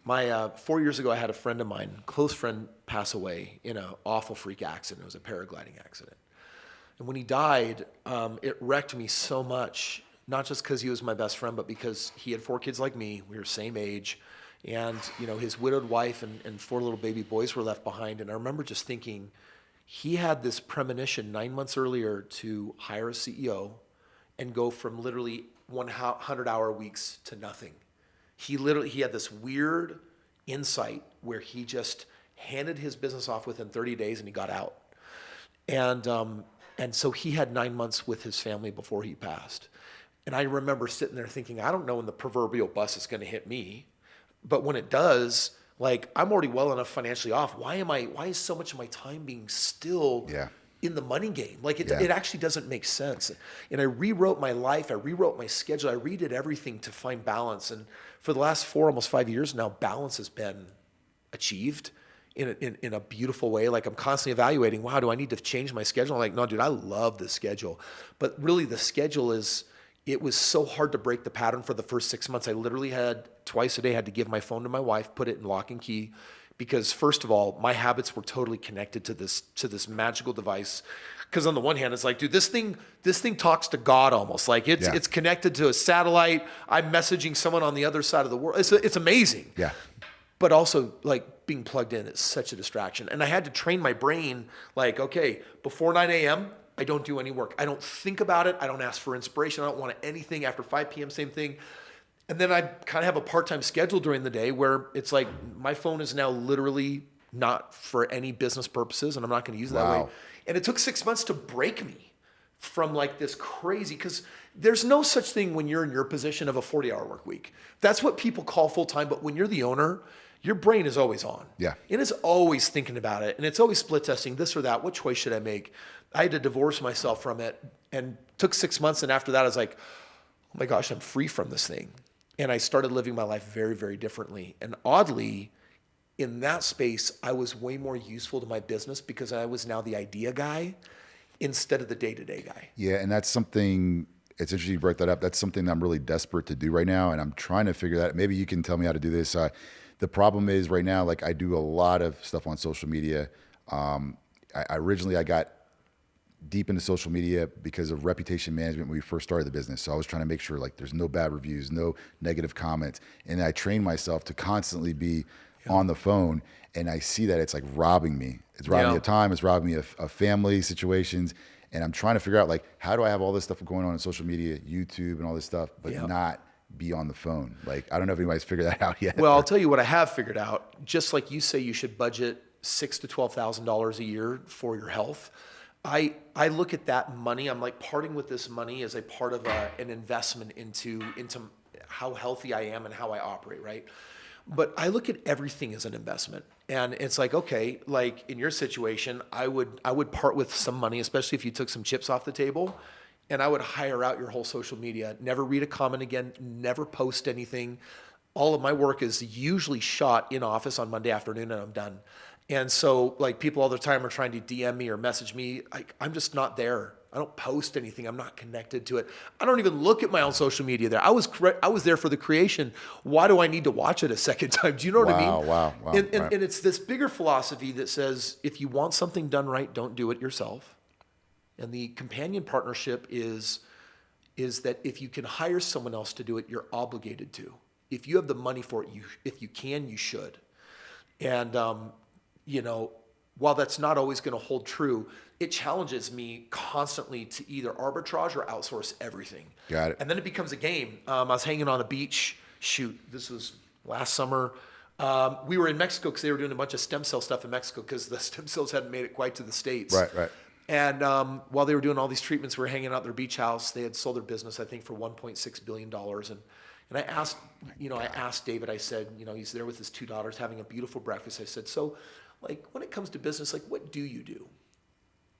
S2: My 4 years ago, I had a friend of mine, close friend, pass away in an awful freak accident. It was a paragliding accident. And when he died, it wrecked me so much, not just because he was my best friend, but because he had 4 kids like me. We were same age. And, his widowed wife and 4 little baby boys were left behind. And I remember just thinking, he had this premonition 9 months earlier to hire a CEO and go from literally 100-hour weeks to nothing. He had this weird insight where he just handed his business off within 30 days and he got out. And so he had 9 months with his family before he passed. And I remember sitting there thinking, I don't know when the proverbial bus is going to hit me, but when it does, like, I'm already well enough financially off. Why is so much of my time being still in the money game? Like, it actually doesn't make sense. And I rewrote my life. I rewrote my schedule. I redid everything to find balance. And for the last 4, almost 5 years now, balance has been achieved in a beautiful way. Like, I'm constantly evaluating, wow, do I need to change my schedule? I'm like, no, dude, I love the schedule. But really the schedule it was so hard to break the pattern for the first 6 months. I literally had twice a day, had to give my phone to my wife, put it in lock and key, because first of all, my habits were totally connected to this magical device. Because on the one hand, it's like, dude, this thing talks to God almost. Like it's connected to a satellite. I'm messaging someone on the other side of the world. It's amazing.
S1: Yeah.
S2: But also, like, being plugged in is such a distraction. And I had to train my brain, like, okay, before 9 a.m., I don't do any work. I don't think about it. I don't ask for inspiration. I don't want anything after 5 p.m., same thing. And then I kind of have a part-time schedule during the day where it's like my phone is now literally not for any business purposes, and I'm not going to use it that way. And it took 6 months to break me from like this crazy, because there's no such thing when you're in your position of a 40-hour work week. That's what people call full-time, but when you're the owner, your brain is always on.
S1: Yeah.
S2: It is always thinking about it, and it's always split testing this or that. What choice should I make? I had to divorce myself from it, and took 6 months. And after that, I was like, oh my gosh, I'm free from this thing. And I started living my life very, very differently. And oddly, in that space, I was way more useful to my business because I was now the idea guy instead of the day-to-day guy.
S1: Yeah, and that's something, it's interesting you brought that up. That's something I'm really desperate to do right now, and I'm trying to figure that. Maybe you can tell me how to do this. The problem is right now, like, I do a lot of stuff on social media. Originally I got deep into social media because of reputation management when we first started the business. So I was trying to make sure, like, there's no bad reviews, no negative comments. And I trained myself to constantly be on the phone. And I see that it's like robbing me. It's robbing me of time. It's robbing me of family situations. And I'm trying to figure out, like, how do I have all this stuff going on social media, YouTube and all this stuff, but not be on the phone? Like, I don't know if anybody's figured that out yet.
S2: Well, I'll tell you what I have figured out. Just like you say, you should budget $6,000 to $12,000 a year for your health. I look at that money. I'm like, parting with this money as a part of an investment into how healthy I am and how I operate, right? But I look at everything as an investment, and it's like, okay, like in your situation, I would part with some money, especially if you took some chips off the table, and I would hire out your whole social media. Never read a comment again. Never post anything. All of my work is usually shot in office on Monday afternoon, and I'm done. And so, like, people all the time are trying to DM me or message me. I'm just not there. I don't post anything. I'm not connected to it. I don't even look at my own social media there. I was there for the creation. Why do I need to watch it a second time? Do you know what I mean?
S1: Wow.
S2: And it's this bigger philosophy that says, if you want something done right, don't do it yourself. And the companion partnership is that if you can hire someone else to do it, you're obligated to. If you have the money for it, if you can, you should. And while that's not always going to hold true, it challenges me constantly to either arbitrage or outsource everything.
S1: Got it.
S2: And then it becomes a game. I was hanging on a beach. Shoot, this was last summer. We were in Mexico because they were doing a bunch of stem cell stuff in Mexico because the stem cells hadn't made it quite to the States.
S1: Right.
S2: And while they were doing all these treatments, we were hanging out at their beach house. They had sold their business, I think, for $1.6 billion. And And I asked David, I said, he's there with his two daughters having a beautiful breakfast. I said, so like when it comes to business, like what do you do?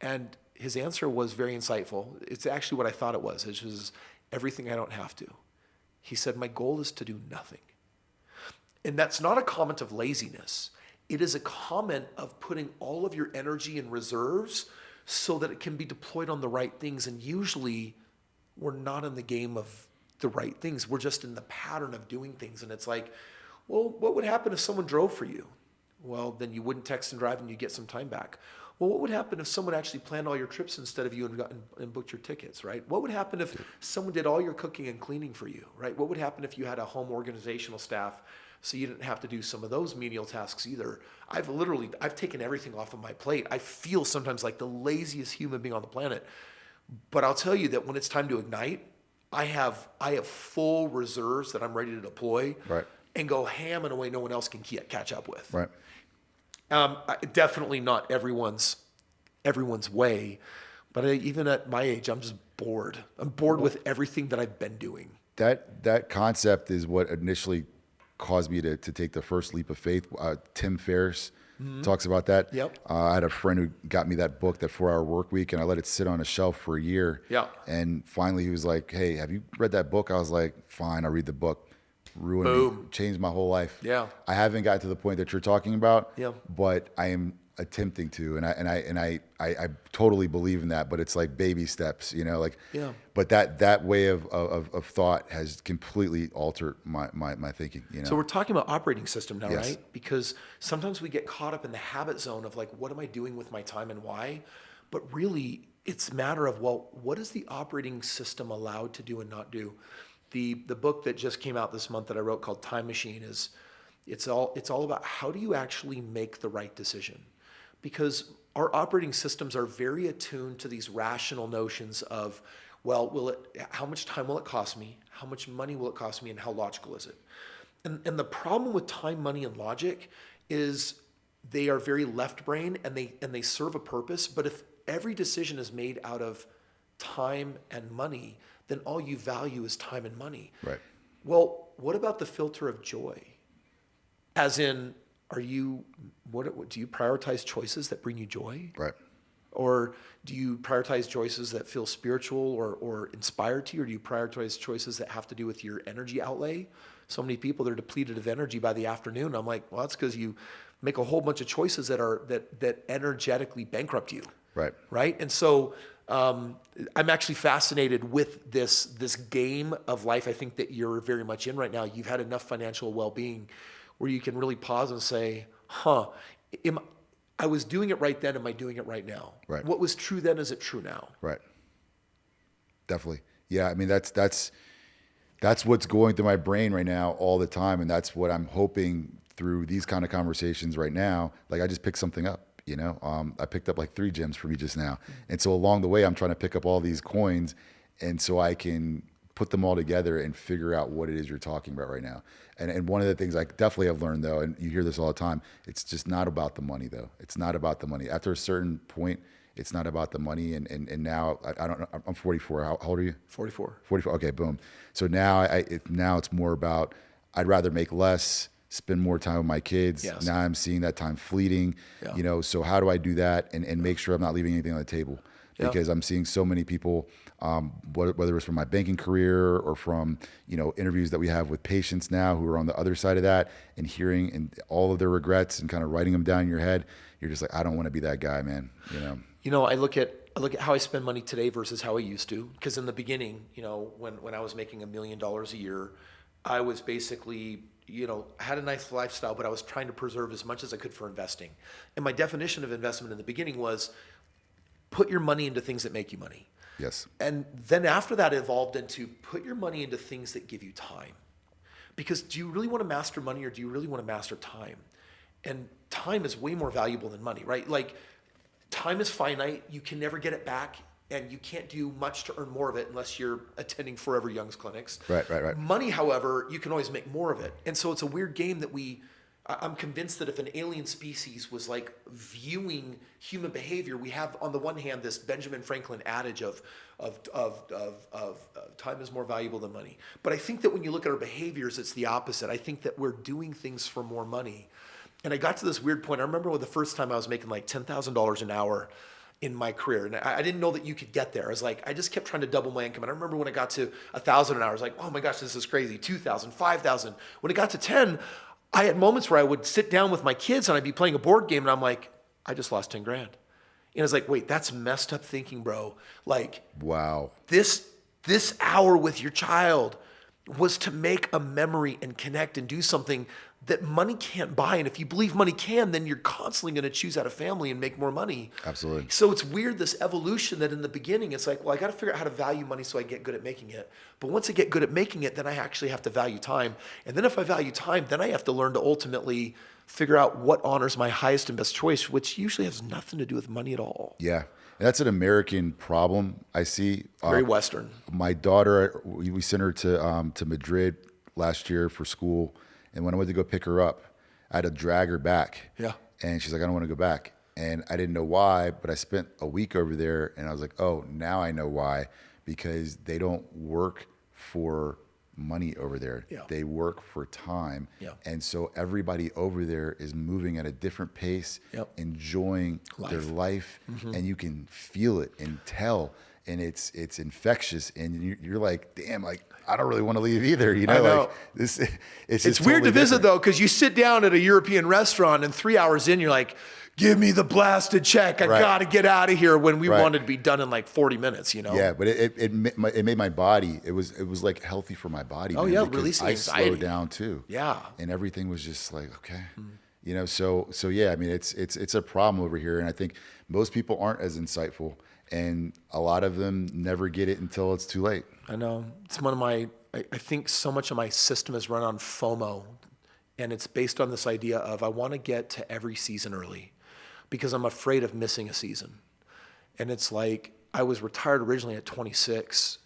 S2: And his answer was very insightful. It's actually what I thought it was. It was everything I don't have to. He said, my goal is to do nothing. And that's not a comment of laziness. It is a comment of putting all of your energy in reserves so that it can be deployed on the right things. And usually we're not in the game of the right things. We're just in the pattern of doing things. And it's like, well, what would happen if someone drove for you? Well, then you wouldn't text and drive and you get some time back. Well, what would happen if someone actually planned all your trips instead of you and booked your tickets, right? What would happen if someone did all your cooking and cleaning for you, right? What would happen if you had a home organizational staff so you didn't have to do some of those menial tasks either? I've taken everything off of my plate. I feel sometimes like the laziest human being on the planet. But I'll tell you that when it's time to ignite, I have full reserves that I'm ready to deploy and go ham in a way no one else can catch up with.
S1: Right.
S2: Definitely not everyone's way, but even at my age, I'm just bored. I'm bored with everything that I've been doing.
S1: That concept is what initially caused me to take the first leap of faith. Tim Ferriss talks about that.
S2: Yep.
S1: I had a friend who got me that book, that 4-Hour Work Week, and I let it sit on a shelf for a year.
S2: Yeah.
S1: And finally he was like, hey, have you read that book? I was like, fine, I'll read the book. Ruined me, changed my whole life.
S2: Yeah.
S1: I haven't gotten to the point that you're talking about,
S2: Yeah.
S1: but I am attempting to, and I totally believe in that, but it's like baby steps, like,
S2: Yeah.
S1: but that way of thought has completely altered my thinking,
S2: So we're talking about operating system now,
S1: Yes.
S2: right? Because sometimes we get caught up in the habit zone of like, what am I doing with my time and why? But really it's a matter of, well, what is the operating system allowed to do and not do? The book that just came out this month that I wrote called Time Machine it's all about how do you actually make the right decision? Because our operating systems are very attuned to these rational notions of, well, how much time will it cost me? How much money will it cost me? And how logical is it? And the problem with time, money, and logic is they are very left brain and they serve a purpose. But if every decision is made out of time and money, then all you value is time and money.
S1: Right.
S2: Well, what about the filter of joy? As in, do you prioritize choices that bring you joy?
S1: Right.
S2: Or do you prioritize choices that feel spiritual or inspired to you? Or do you prioritize choices that have to do with your energy outlay? So many people, they're depleted of energy by the afternoon. I'm like, well, that's because you make a whole bunch of choices that energetically bankrupt you.
S1: Right.
S2: Right. And so I'm actually fascinated with this game of life. I think that you're very much in right now. You've had enough financial well-being where you can really pause and say, I was doing it right then. Am I doing it right now?
S1: Right.
S2: What was true then, is it true now?
S1: Right. Definitely. Yeah. I mean, that's what's going through my brain right now all the time. And that's what I'm hoping through these kind of conversations right now. Like I just picked something up. I picked up like 3 gems for me just now. And so along the way, I'm trying to pick up all these coins and so I can put them all together and figure out what it is you're talking about right now. And one of the things I definitely have learned though, and you hear this all the time, it's just not about the money though. It's not about the money. After a certain point, it's not about the money. And now I don't know, I'm 44. How old are you?
S2: 44.
S1: 44. Okay, boom. So now it's more about, I'd rather make less, spend more time with my kids.
S2: Yes.
S1: Now I'm seeing that time fleeting,
S2: Yeah.
S1: So how do I do that and make sure I'm not leaving anything on the table? Because I'm seeing so many people, whether it's from my banking career or from, interviews that we have with patients now who are on the other side of that and hearing and all of their regrets and kind of writing them down in your head. You're just like, I don't want to be that guy, man.
S2: I look at how I spend money today versus how I used to. Because in the beginning, when I was making $1 million a year, I was basically, had a nice lifestyle, but I was trying to preserve as much as I could for investing. And my definition of investment in the beginning was put your money into things that make you money.
S1: Yes.
S2: And then after that evolved into put your money into things that give you time. Because do you really want to master money or do you really want to master time? And time is way more valuable than money, right? Like time is finite. You can never get it back. And you can't do much to earn more of it unless you're attending Forever Young's clinics.
S1: Right.
S2: Money, however, you can always make more of it. And so it's a weird game that we I'm convinced that if an alien species was like viewing human behavior, we have on the one hand this Benjamin Franklin adage of time is more valuable than money. But I think that when you look at our behaviors, it's the opposite. I think that we're doing things for more money. And I got to this weird point. I remember the first time I was making like $10,000 an hour in my career. And I didn't know that you could get there. I was like, I just kept trying to double my income. And I remember when I got to 1,000 an hour, I was like, oh my gosh, this is crazy. 2,000, 5,000. When it got to 10, I had moments where I would sit down with my kids and I'd be playing a board game and I'm like, I just lost 10 grand. And I was like, wait, that's messed up thinking, bro. Like,
S1: Wow.
S2: this hour with your child was to make a memory and connect and do something that money can't buy. And if you believe money can, then you're constantly going to choose out a family and make more money.
S1: Absolutely.
S2: So it's weird, this evolution that in the beginning, it's like, well, I got to figure out how to value money so I get good at making it. But once I get good at making it, then I actually have to value time. And then if I value time, then I have to learn to ultimately figure out what honors my highest and best choice, which usually has nothing to do with money at all.
S1: Yeah. That's an American problem I see.
S2: Very Western.
S1: My daughter, we sent her to Madrid last year for school. And when I went to go pick her up, I had to drag her back.
S2: Yeah.
S1: And she's like, I don't want to go back. And I didn't know why, but I spent a week over there and I was like, oh, now I know why. Because they don't work for money over there.
S2: Yeah.
S1: They work for time.
S2: Yeah.
S1: And so everybody over there is moving at a different pace,
S2: Yep.
S1: enjoying their life. And you can feel it and tell. And it's infectious. And you're like, damn, like, I don't really want to leave either. You know,
S2: I know.
S1: like this, it's
S2: It's
S1: just
S2: weird to
S1: totally
S2: visit
S1: different.
S2: though, because you sit down at a European restaurant and 3 hours in, you're like, give me the blasted check. I
S1: Right.
S2: got to get out of here, when we
S1: Right.
S2: wanted to be done in like 40 minutes, you know?
S1: Yeah, but it made my body. It was like healthy for my body.
S2: Oh,
S1: man,
S2: yeah,
S1: because
S2: releasing
S1: I
S2: anxiety.
S1: slowed down too.
S2: Yeah.
S1: And everything was just like, okay, you know. So yeah. I mean, it's a problem over here, and I think most people aren't as insightful, and a lot of them never get it until it's too late.
S2: I know. It's one of my, I think so much of my system is run on FOMO. And it's based on this idea of I want to get to every season early because I'm afraid of missing a season. And it's like, I was retired originally at 26,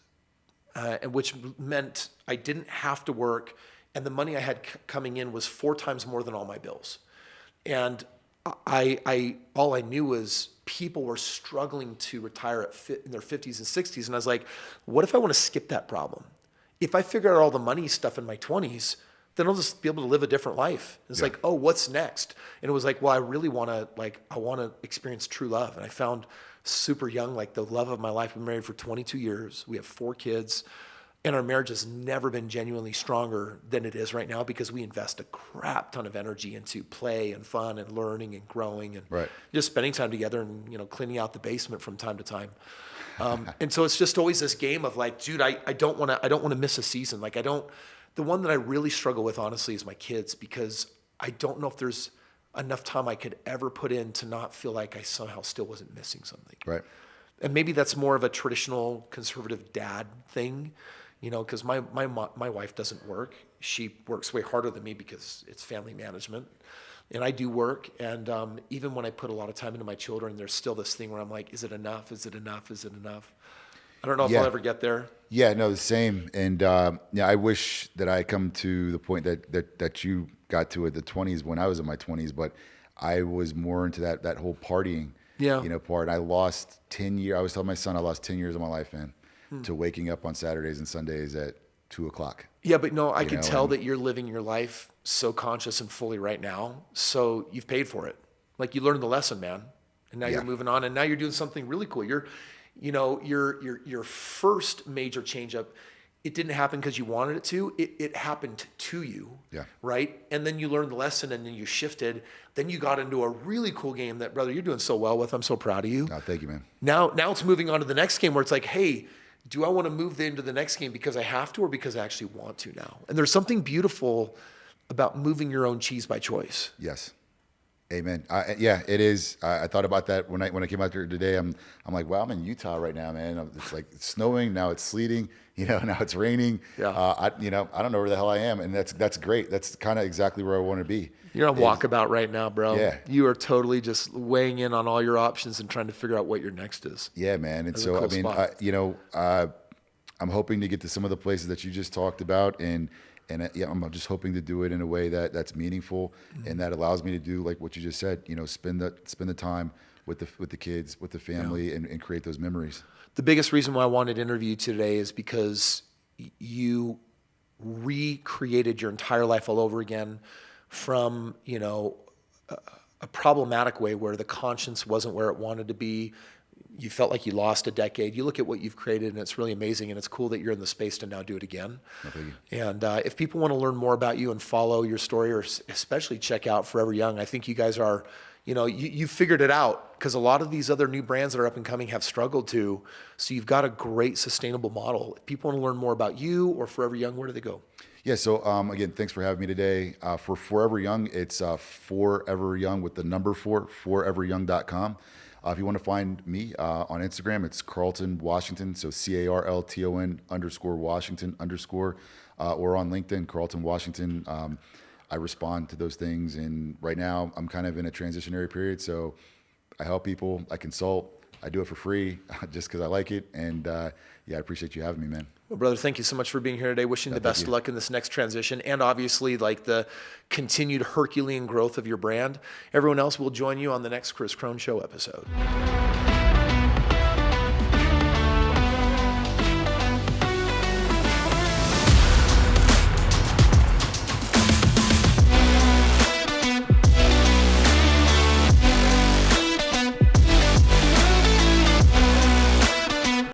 S2: and which meant I didn't have to work. And the money I had coming in was 4 times more than all my bills. And I all I knew was people were struggling to retire in their 50s and 60s. And I was like, what if I want to skip that problem? If I figure out all the money stuff in my 20s, then I'll just be able to live a different life. It's like, oh, what's next? And it was like, well, I really want to, I want to experience true love. And I found super young, like the love of my life. We've been married for 22 years. We have 4 kids. And our marriage has never been genuinely stronger than it is right now because we invest a crap ton of energy into play and fun and learning and growing and
S1: Right.
S2: just spending time together and, you know, cleaning out the basement from time to time. And so it's just always this game of like, dude, I don't want to miss a season. Like the one that I really struggle with, honestly, is my kids, because I don't know if there's enough time I could ever put in to not feel like I somehow still wasn't missing something.
S1: Right.
S2: And maybe that's more of a traditional conservative dad thing, you know, because my wife doesn't work. She works way harder than me because it's family management. And I do work. And even when I put a lot of time into my children, there's still this thing where I'm like, is it enough? Is it enough? Is it enough? I don't know if
S1: Yeah.
S2: I'll ever get there.
S1: Yeah, no, the same. And yeah, I wish that I come to the point that you got to at the 20s when I was in my 20s, but I was more into that whole partying,
S2: Yeah.
S1: you know, part. I lost 10 years. I was telling my son I lost 10 years of my life, man, to waking up on Saturdays and Sundays at 2:00.
S2: Yeah, but no, I
S1: You
S2: can
S1: know,
S2: tell
S1: and-
S2: that you're living your life so conscious and fully right now. So you've paid for it. Like you learned the lesson, man. And now
S1: Yeah.
S2: you're moving on, and now you're doing something really cool. Your first major change up, it didn't happen because you wanted it to. It happened to you.
S1: Yeah.
S2: Right? And then you learned the lesson and then you shifted. Then you got into a really cool game that, brother, you're doing so well with. I'm so proud of you.
S1: Oh, thank you, man.
S2: Now it's moving on to the next game where it's like, hey, do I want to move into the next game because I have to or because I actually want to now? And there's something beautiful about moving your own cheese by choice.
S1: Yes. Amen. Yeah, it is. I thought about that when I came out here today. I'm like, wow, I'm in Utah right now, man. It's like it's snowing now. It's sleeting. You know, now it's raining.
S2: Yeah.
S1: I don't know where the hell I am, and that's great. That's kind of exactly where I want to be.
S2: You're on walkabout right now, bro.
S1: Yeah.
S2: You are totally just weighing in on all your options and trying to figure out what your next is.
S1: Yeah, man. And
S2: That's a
S1: so
S2: cool spot.
S1: I'm hoping to get to some of the places that you just talked about, and And yeah, I'm just hoping to do it in a way that's meaningful and that allows me to do like what you just said. Spend the time with the kids, with the family, and create those memories.
S2: The biggest reason why I wanted to interview you today is because you recreated your entire life all over again from, a problematic way where the conscience wasn't where it wanted to be. You felt like you lost a decade. You look at what you've created, and it's really amazing, and it's cool that you're in the space to now do it again.
S1: Oh, thank you.
S2: And if people want to learn more about you and follow your story, or especially check out Forever Young, I think you guys are, you figured it out, because a lot of these other new brands that are up and coming have struggled to. So you've got a great sustainable model. If people want to learn more about you or Forever Young, where do they go?
S1: Yeah, so again, thanks for having me today. For Forever Young, it's Forever Young with the number 4, foreveryoung.com. If you want to find me on Instagram, it's Carlton Washington, so CARLTON _Washington or on LinkedIn, Carlton Washington. I respond to those things, and right now I'm kind of in a transitionary period, so I help people, I consult, I do it for free just because I like it, and yeah, I appreciate you having me, man.
S2: Well, brother, thank you so much for being here today. Wishing the best of luck in this next transition, and obviously like the continued Herculean growth of your brand. Everyone else will join you on the next Kris Krohn Show episode.